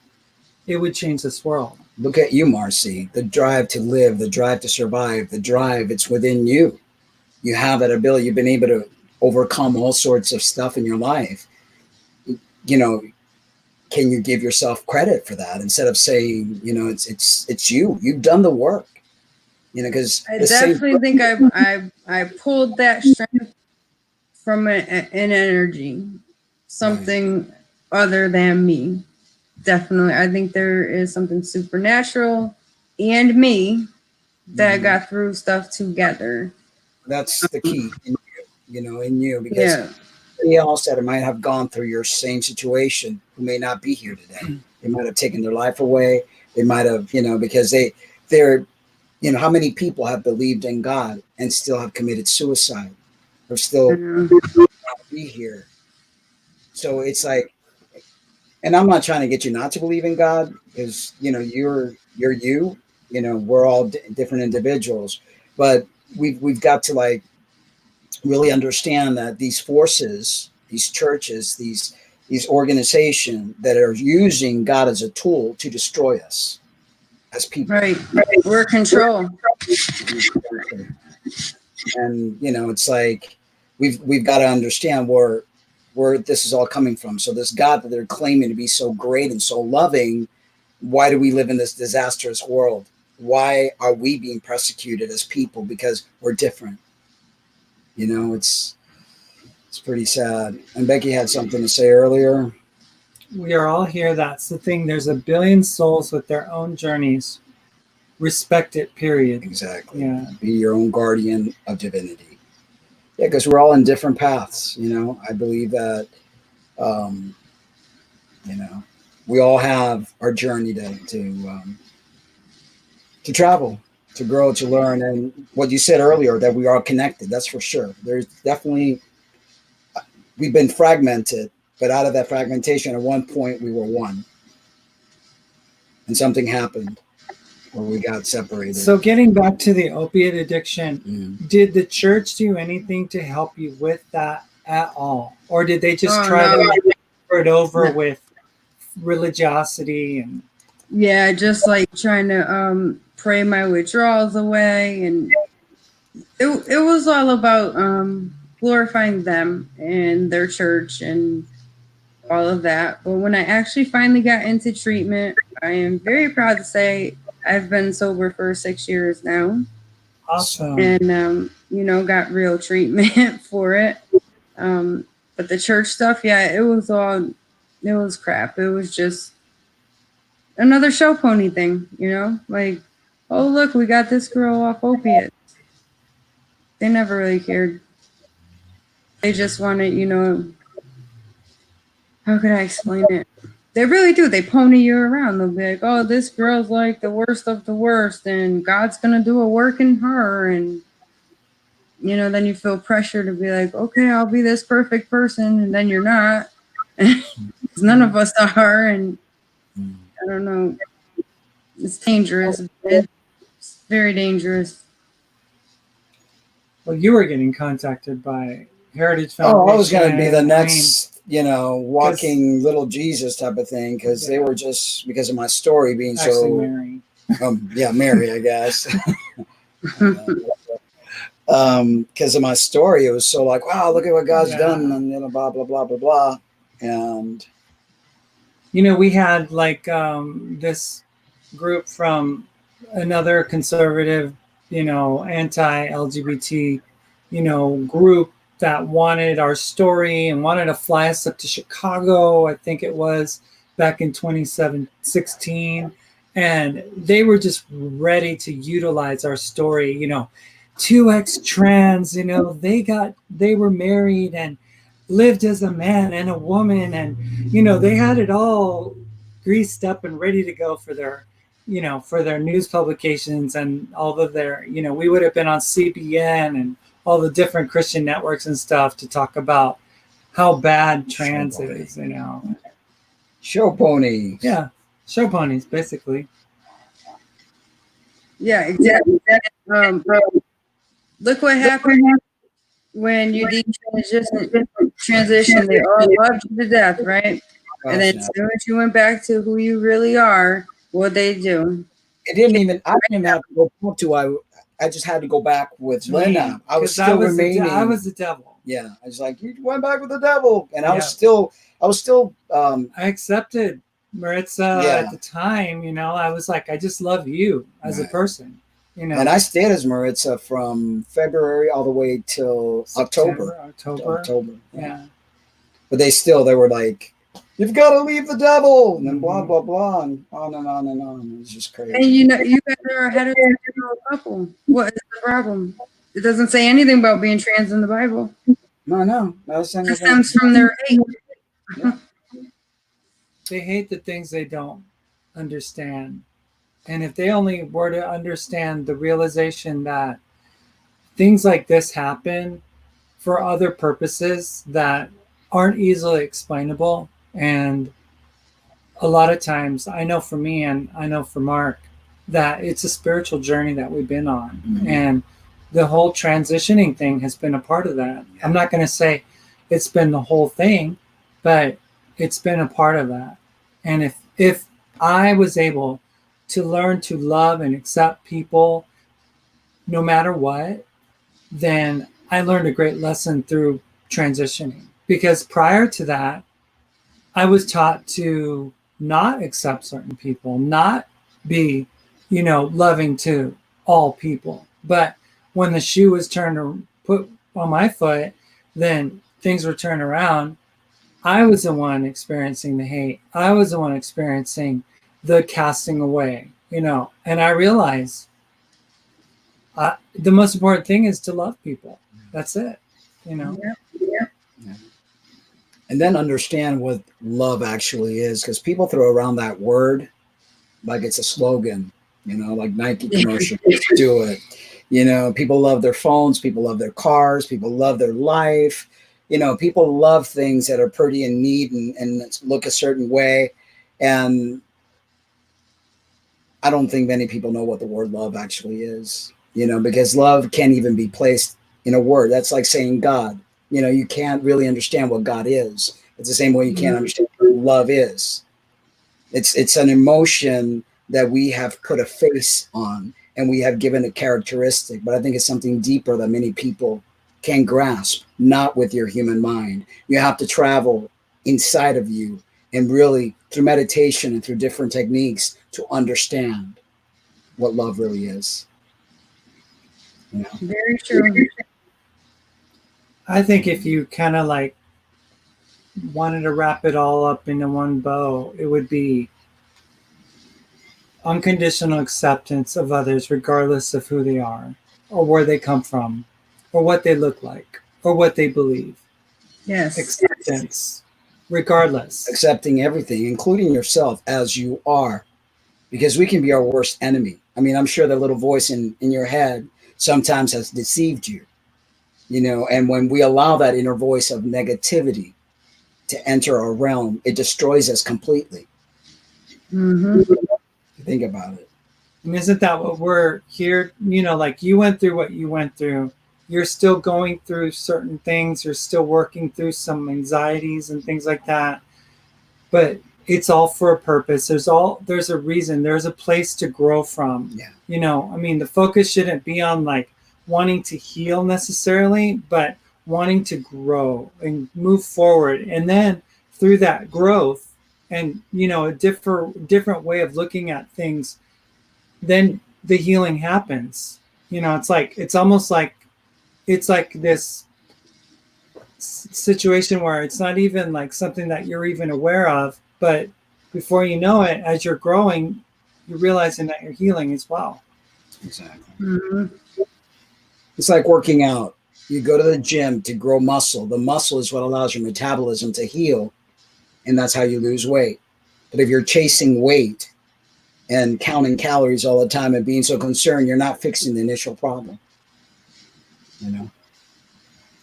it would change this world. Look at you, Marci. The drive to live, the drive to survive, the drive, it's within you. You have that ability. You've been able to overcome all sorts of stuff in your life. You know, can you give yourself credit for that instead of saying, you know, it's you. You've done the work. You know, because I definitely think I pulled that strength from an energy, something other than me. Definitely, I think there is something supernatural and me that got through stuff together. That's the key in you, you know, in you, because somebody else that might have gone through your same situation who may not be here today. They might have taken their life away. They might have, you know, because they're, you know, how many people have believed in God and still have committed suicide or still not be here? So it's like, and I'm not trying to get you not to believe in God, because, you know, you're you, you know, we're all different individuals, but we've got to like really understand that these forces, these churches, these organizations that are using God as a tool to destroy us as people. Right. We're control. And you know, it's like we've got to understand where this is all coming from. So this God that they're claiming to be so great and so loving, why do we live in this disastrous world? Why are we being persecuted as people? Because we're different. You know, it's pretty sad. And Becky had something to say earlier. We are all here. That's the thing. There's a billion souls with their own journeys. Respect it, period. Exactly. Yeah. Be your own guardian of divinity. Yeah, because we're all in different paths. You know, I believe that, you know, we all have our journey to travel, to grow, to learn. And what you said earlier, that we are connected, that's for sure. There's definitely, we've been fragmented, but out of that fragmentation, at one point we were one. And something happened where we got separated. So getting back to the opiate addiction, did the church do anything to help you with that at all? Or did they just try to cover it over with religiosity? And yeah, just like trying to pray my withdrawals away, and it was all about glorifying them and their church and all of that. But when I actually finally got into treatment, I am very proud to say I've been sober for 6 years now. Awesome. And you know, got real treatment for it. But the church stuff, yeah, it was crap. It was just another show pony thing, you know, like, oh, look, we got this girl off opiates. They never really cared. They just wanted, you know, how could I explain it? They really do. They pony you around. They'll be like, oh, this girl's like the worst of the worst, and God's going to do a work in her. And, then you feel pressure to be like, okay, I'll be this perfect person. And then you're not. None of us are. And I don't know. It's dangerous. It's very dangerous. Well, you were getting contacted by Heritage Foundation. Oh, I was going to be the next, walking little Jesus type of thing, because they were just, because of my story being Mary. Mary, I guess. Because of my story, it was so like, wow, look at what God's done, and blah blah blah blah blah, and we had like this group from another conservative, anti-LGBT, group that wanted our story and wanted to fly us up to Chicago. I think it was back in 2016, and they were just ready to utilize our story. 2X trans, they were married and lived as a man and a woman, and they had it all greased up and ready to go for their news publications and all of their, we would have been on CBN and all the different Christian networks and stuff to talk about how bad trans is, Show pony. Yeah, show ponies, basically. Yeah, exactly. Look what happened when you transition. They all loved you to death, right? And then as soon as you went back to who you really are, what'd they do? I didn't have to go back to, I just had to go back with Lynna. I was still remaining. I was the devil. Yeah. I was like, you went back with the devil. And I was still, I accepted Maritza at the time, I was like, I just love you as a person. And I stayed as Maritza from February all the way till October. Yeah. But they were like, you've got to leave the devil, and then blah, blah, blah, and on and on and on. It was just crazy. And you guys are a heterosexual couple. What is the problem? It doesn't say anything about being trans in the Bible. No. It stems from their hate. They hate the things they don't understand. And if they only were to understand the realization that things like this happen for other purposes that aren't easily explainable. And a lot of times, I know for me and I know for Mark, that it's a spiritual journey that we've been on. Mm-hmm. And the whole transitioning thing has been a part of that. Yeah. I'm not going to say it's been the whole thing, but it's been a part of that. And if I was able to learn to love and accept people no matter what, then I learned a great lesson through transitioning. Because prior to that, I was taught to not accept certain people, not be, loving to all people. But when the shoe was put on my foot, then things were turned around. I was the one experiencing the hate. I was the one experiencing the casting away, and I realized the most important thing is to love people. That's it, Yeah. And then understand what love actually is, because people throw around that word like it's a slogan, like Nike commercials do it. People love their phones, people love their cars, people love their life. People love things that are pretty and neat and look a certain way. And I don't think many people know what the word love actually is, because love can't even be placed in a word. That's like saying God. You can't really understand what God is. It's the same way you can't understand what love is. It's an emotion that we have put a face on and we have given a characteristic, but I think it's something deeper that many people can grasp, not with your human mind. You have to travel inside of you and really through meditation and through different techniques to understand what love really is. Very true. I think if you kind of wanted to wrap it all up into one bow, it would be unconditional acceptance of others, regardless of who they are or where they come from or what they look like or what they believe. Yes. Acceptance. regardless. Accepting everything, including yourself as you are, because we can be our worst enemy. I mean, I'm sure that little voice in your head sometimes has deceived you, you know, and when we allow that inner voice of negativity to enter our realm, it destroys us completely. Mm-hmm. Think about it. And isn't that what we're here? You know, like you went through what you went through. You're still going through certain things. You're still working through some anxieties and things like that. But it's all for a purpose. There's a reason. There's a place to grow from. Yeah. You know, I mean, the focus shouldn't be on like wanting to heal necessarily, but wanting to grow and move forward. And then through that growth and, you know, a different way of looking at things, then the healing happens. You know, it's almost like it's like this situation where it's not even like something that you're even aware of, but before you know it, as you're growing, you're realizing that you're healing as well. Exactly. Mm-hmm. It's like working out. You go to the gym to grow muscle. The muscle is what allows your metabolism to heal, and that's how you lose weight. But if you're chasing weight and counting calories all the time and being so concerned, you're not fixing the initial problem. You know,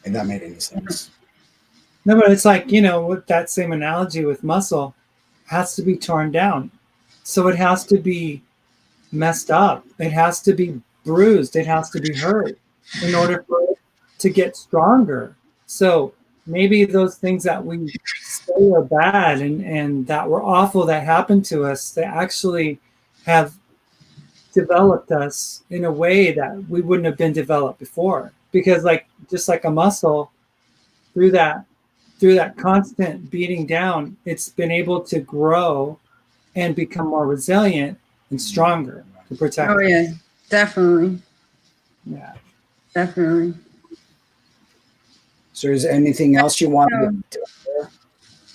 if that made any sense. No, but it's like, you know, with that same analogy with muscle, has to be torn down. So it has to be messed up. It has to be bruised. It has to be hurt in order for it to get stronger. So maybe those things that we say are bad and that were awful that happened to us, they actually have developed us in a way that we wouldn't have been developed before. Because like just like a muscle, through that constant beating down, it's been able to grow and become more resilient and stronger to protect. Oh yeah, definitely. Yeah. Definitely. So is there anything else you want to share?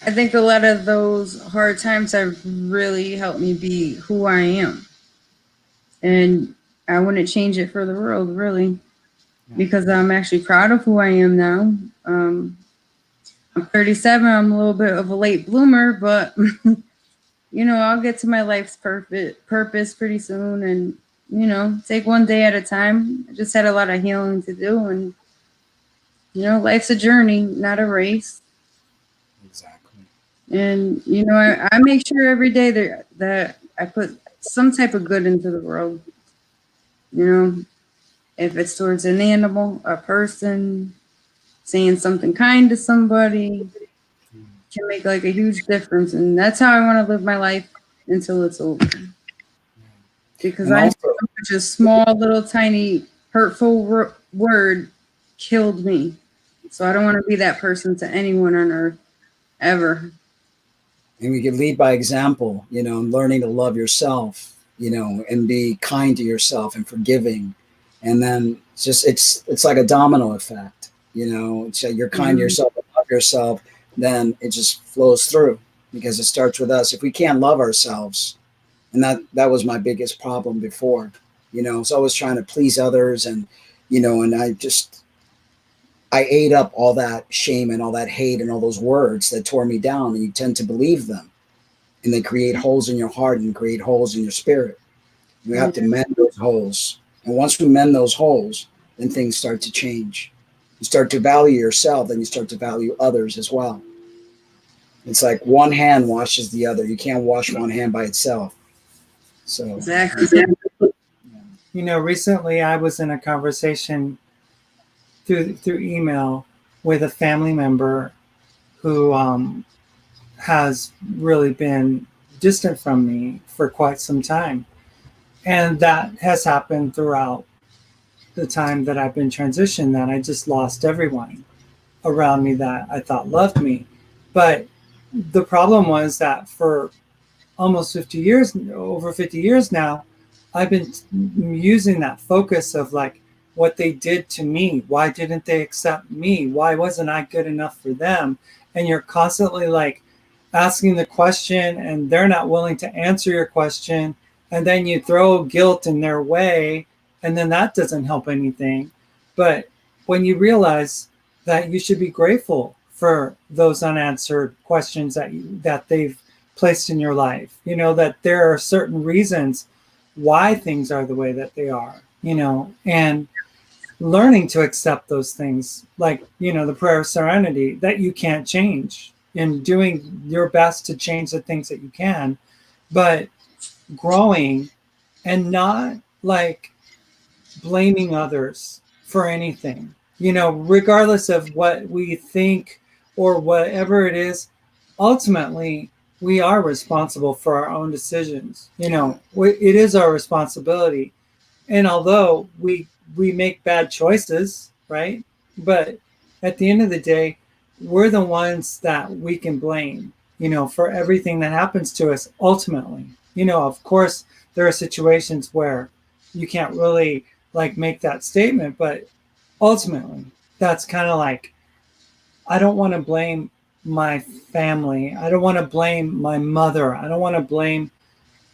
I think a lot of those hard times have really helped me be who I am. And I wouldn't change it for the world, really, because I'm actually proud of who I am now. I'm 37. I'm a little bit of a late bloomer, but, you know, I'll get to my life's purpose pretty soon and, you know, take one day at a time. I just had a lot of healing to do. And, you know, life's a journey, not a race. Exactly. And, you know, I make sure every day that I put some type of good into the world. You know, if it's towards an animal, a person, saying something kind to somebody can make like a huge difference. And that's how I want to live my life until it's over. Because And I also- know such a small, little, tiny, hurtful word killed me. So I don't want to be that person to anyone on earth, ever. And we can lead by example, you know, and learning to love yourself, you know, and be kind to yourself and forgiving. And then it's like a domino effect, you know. It's you're kind to yourself and love yourself, then it just flows through because it starts with us. If we can't love ourselves, and that was my biggest problem before, you know, I was always trying to please others and, you know, and I ate up all that shame and all that hate and all those words that tore me down, and you tend to believe them, and they create holes in your heart and create holes in your spirit. We have to mend those holes. And once we mend those holes, then things start to change. You start to value yourself, then you start to value others as well. It's like one hand washes the other. You can't wash one hand by itself. So Exactly. You know, recently I was in a conversation through email with a family member who has really been distant from me for quite some time. And that has happened throughout the time that I've been transitioned, that I just lost everyone around me that I thought loved me. But the problem was that for almost 50 years, over 50 years now, I've been using that focus of like what they did to me. Why didn't they accept me? Why wasn't I good enough for them? And you're constantly like asking the question and they're not willing to answer your question. And then you throw guilt in their way, and then that doesn't help anything. But when you realize that you should be grateful for those unanswered questions that they've placed in your life. You know, that there are certain reasons why things are the way that they are, you know, and learning to accept those things, like, you know, the prayer of serenity that you can't change, and doing your best to change the things that you can, but growing and not like blaming others for anything, you know, regardless of what we think or whatever it is. Ultimately, we are responsible for our own decisions. You know, it is our responsibility. And although we make bad choices, right? But at the end of the day, we're the ones that we can blame, you know, for everything that happens to us ultimately. You know, of course, there are situations where you can't really like make that statement, but ultimately, that's kind of like, I don't want to blame my family. I don't want to blame my mother. I don't want to blame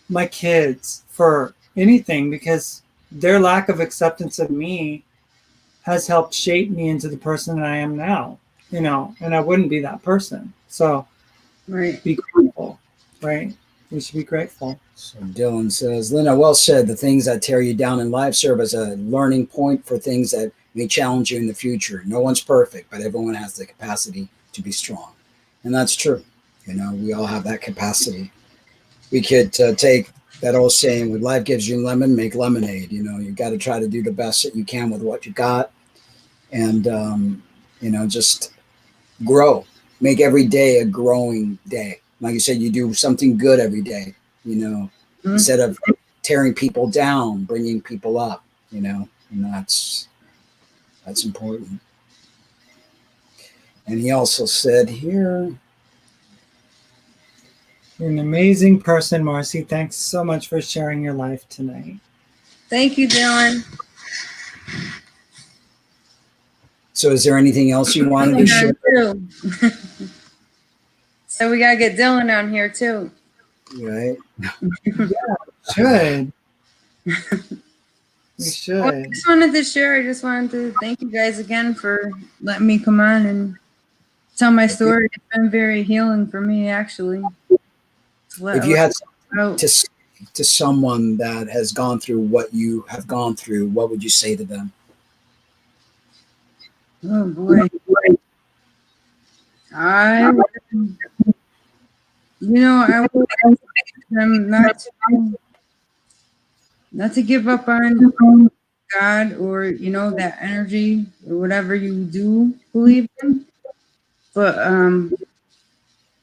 my kids for anything, because their lack of acceptance of me has helped shape me into the person that I am now, you know, and I wouldn't be that person. So Right. be grateful, right? We should be grateful. So Dylan says, Lynna, well said. The things that tear you down in life serve as a learning point for things that may challenge you in the future. No one's perfect, but everyone has the capacity to be strong. And that's true. You know, we all have that capacity. We could take that old saying, when life gives you lemon, make lemonade. You know, you got to try to do the best that you can with what you got. And, you know, just grow. Make every day a growing day. Like you said, you do something good every day, you know, instead of tearing people down, bringing people up, you know, and that's important. And he also said here, you're an amazing person, Marci. Thanks so much for sharing your life tonight. Thank you, Dylan. so is there anything else you wanted to share? So we gotta get Dylan on here too. Right. Should. We should. Well, I just wanted to share. I just wanted to thank you guys again for letting me come on and tell my story. It's been very healing for me, actually. If you had to say to someone that has gone through what you have gone through, what would you say to them? Oh boy. I would ask them not to give up on God, or, you know, that energy or whatever you do believe in. But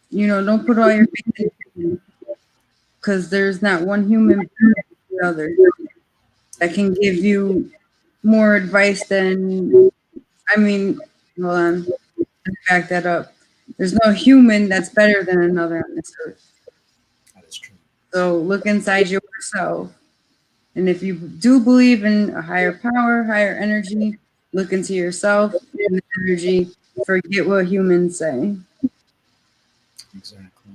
you know, don't put all your faith in it, because there's not one human being like the other that can give you more advice than, I mean, hold on, let's back that up. There's no human that's better than another on this earth. That is true. So look inside yourself. And if you do believe in a higher power, higher energy, look into yourself and the energy. Forget what humans say. Exactly.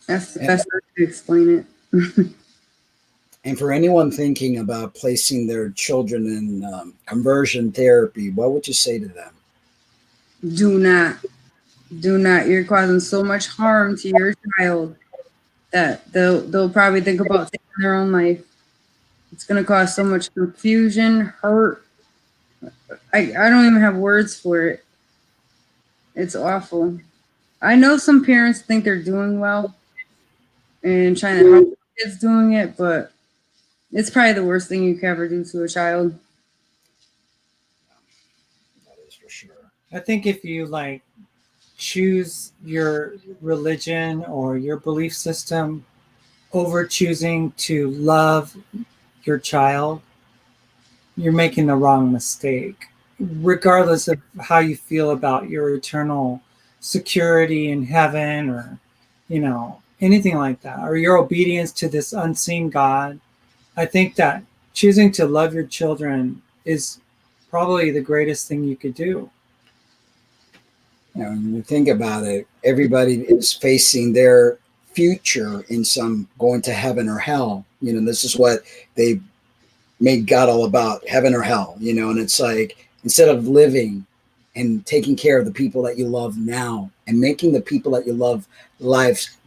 That's the best way to explain it. And for anyone thinking about placing their children in conversion therapy, what would you say to them? Do not. You're causing so much harm to your child that they'll probably think about taking their own life. It's going to cause so much confusion, hurt. I don't even have words for it. It's awful. I know some parents think they're doing well and trying to help kids doing it, but it's probably the worst thing you could ever do to a child. That is for sure. I think if you like choose your religion or your belief system over choosing to love your child, you're making the wrong mistake, regardless of how you feel about your eternal security in heaven, or, you know, anything like that, or your obedience to this unseen God. I think that choosing to love your children is probably the greatest thing you could do. You know, when you think about it, everybody is facing their future in some going to heaven or hell. You know, this is what they made God all about, heaven or hell, you know, and it's like, instead of living and taking care of the people that you love now and making the people that you love lives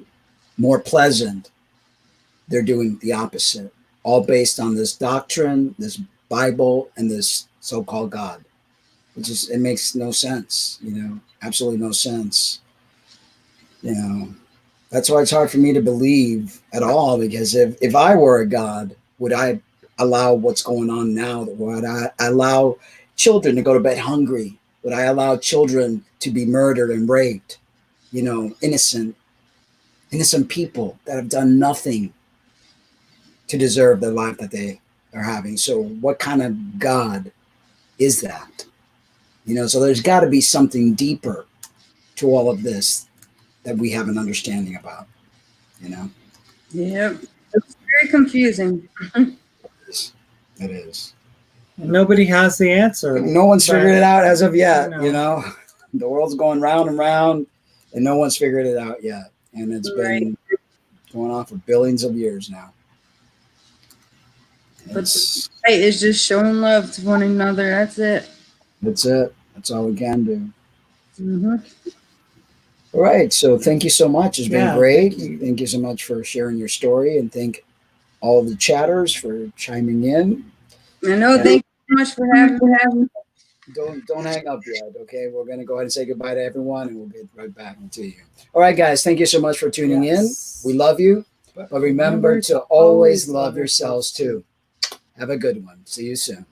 more pleasant, they're doing the opposite, all based on this doctrine, this Bible, and this so-called God. It makes no sense, absolutely no sense. That's why it's hard for me to believe at all, because if I were a God, would I allow what's going on now? Would I allow children to go to bed hungry? Would I allow children to be murdered and raped? Innocent people that have done nothing to deserve the life that they are having. So what kind of God is that? So there's got to be something deeper to all of this that we have an understanding about, Yep. It's very confusing. It is. Nobody has the answer. No one's figured it out as of yet, The world's going round and round, and no one's figured it out yet. And it's been going on for billions of years now. But the fight is just showing love to one another. That's it. That's it. That's all we can do. Mm-hmm. All right. So thank you so much. It's been great. Thank you so much for sharing your story, and thank all of the chatters for chiming in. I know. Thank you so much for having me. Don't hang up yet, okay? We're going to go ahead and say goodbye to everyone, and we'll get right back to you. All right, guys. Thank you so much for tuning in. We love you. But remember to always love yourselves, too. Have a good one. See you soon.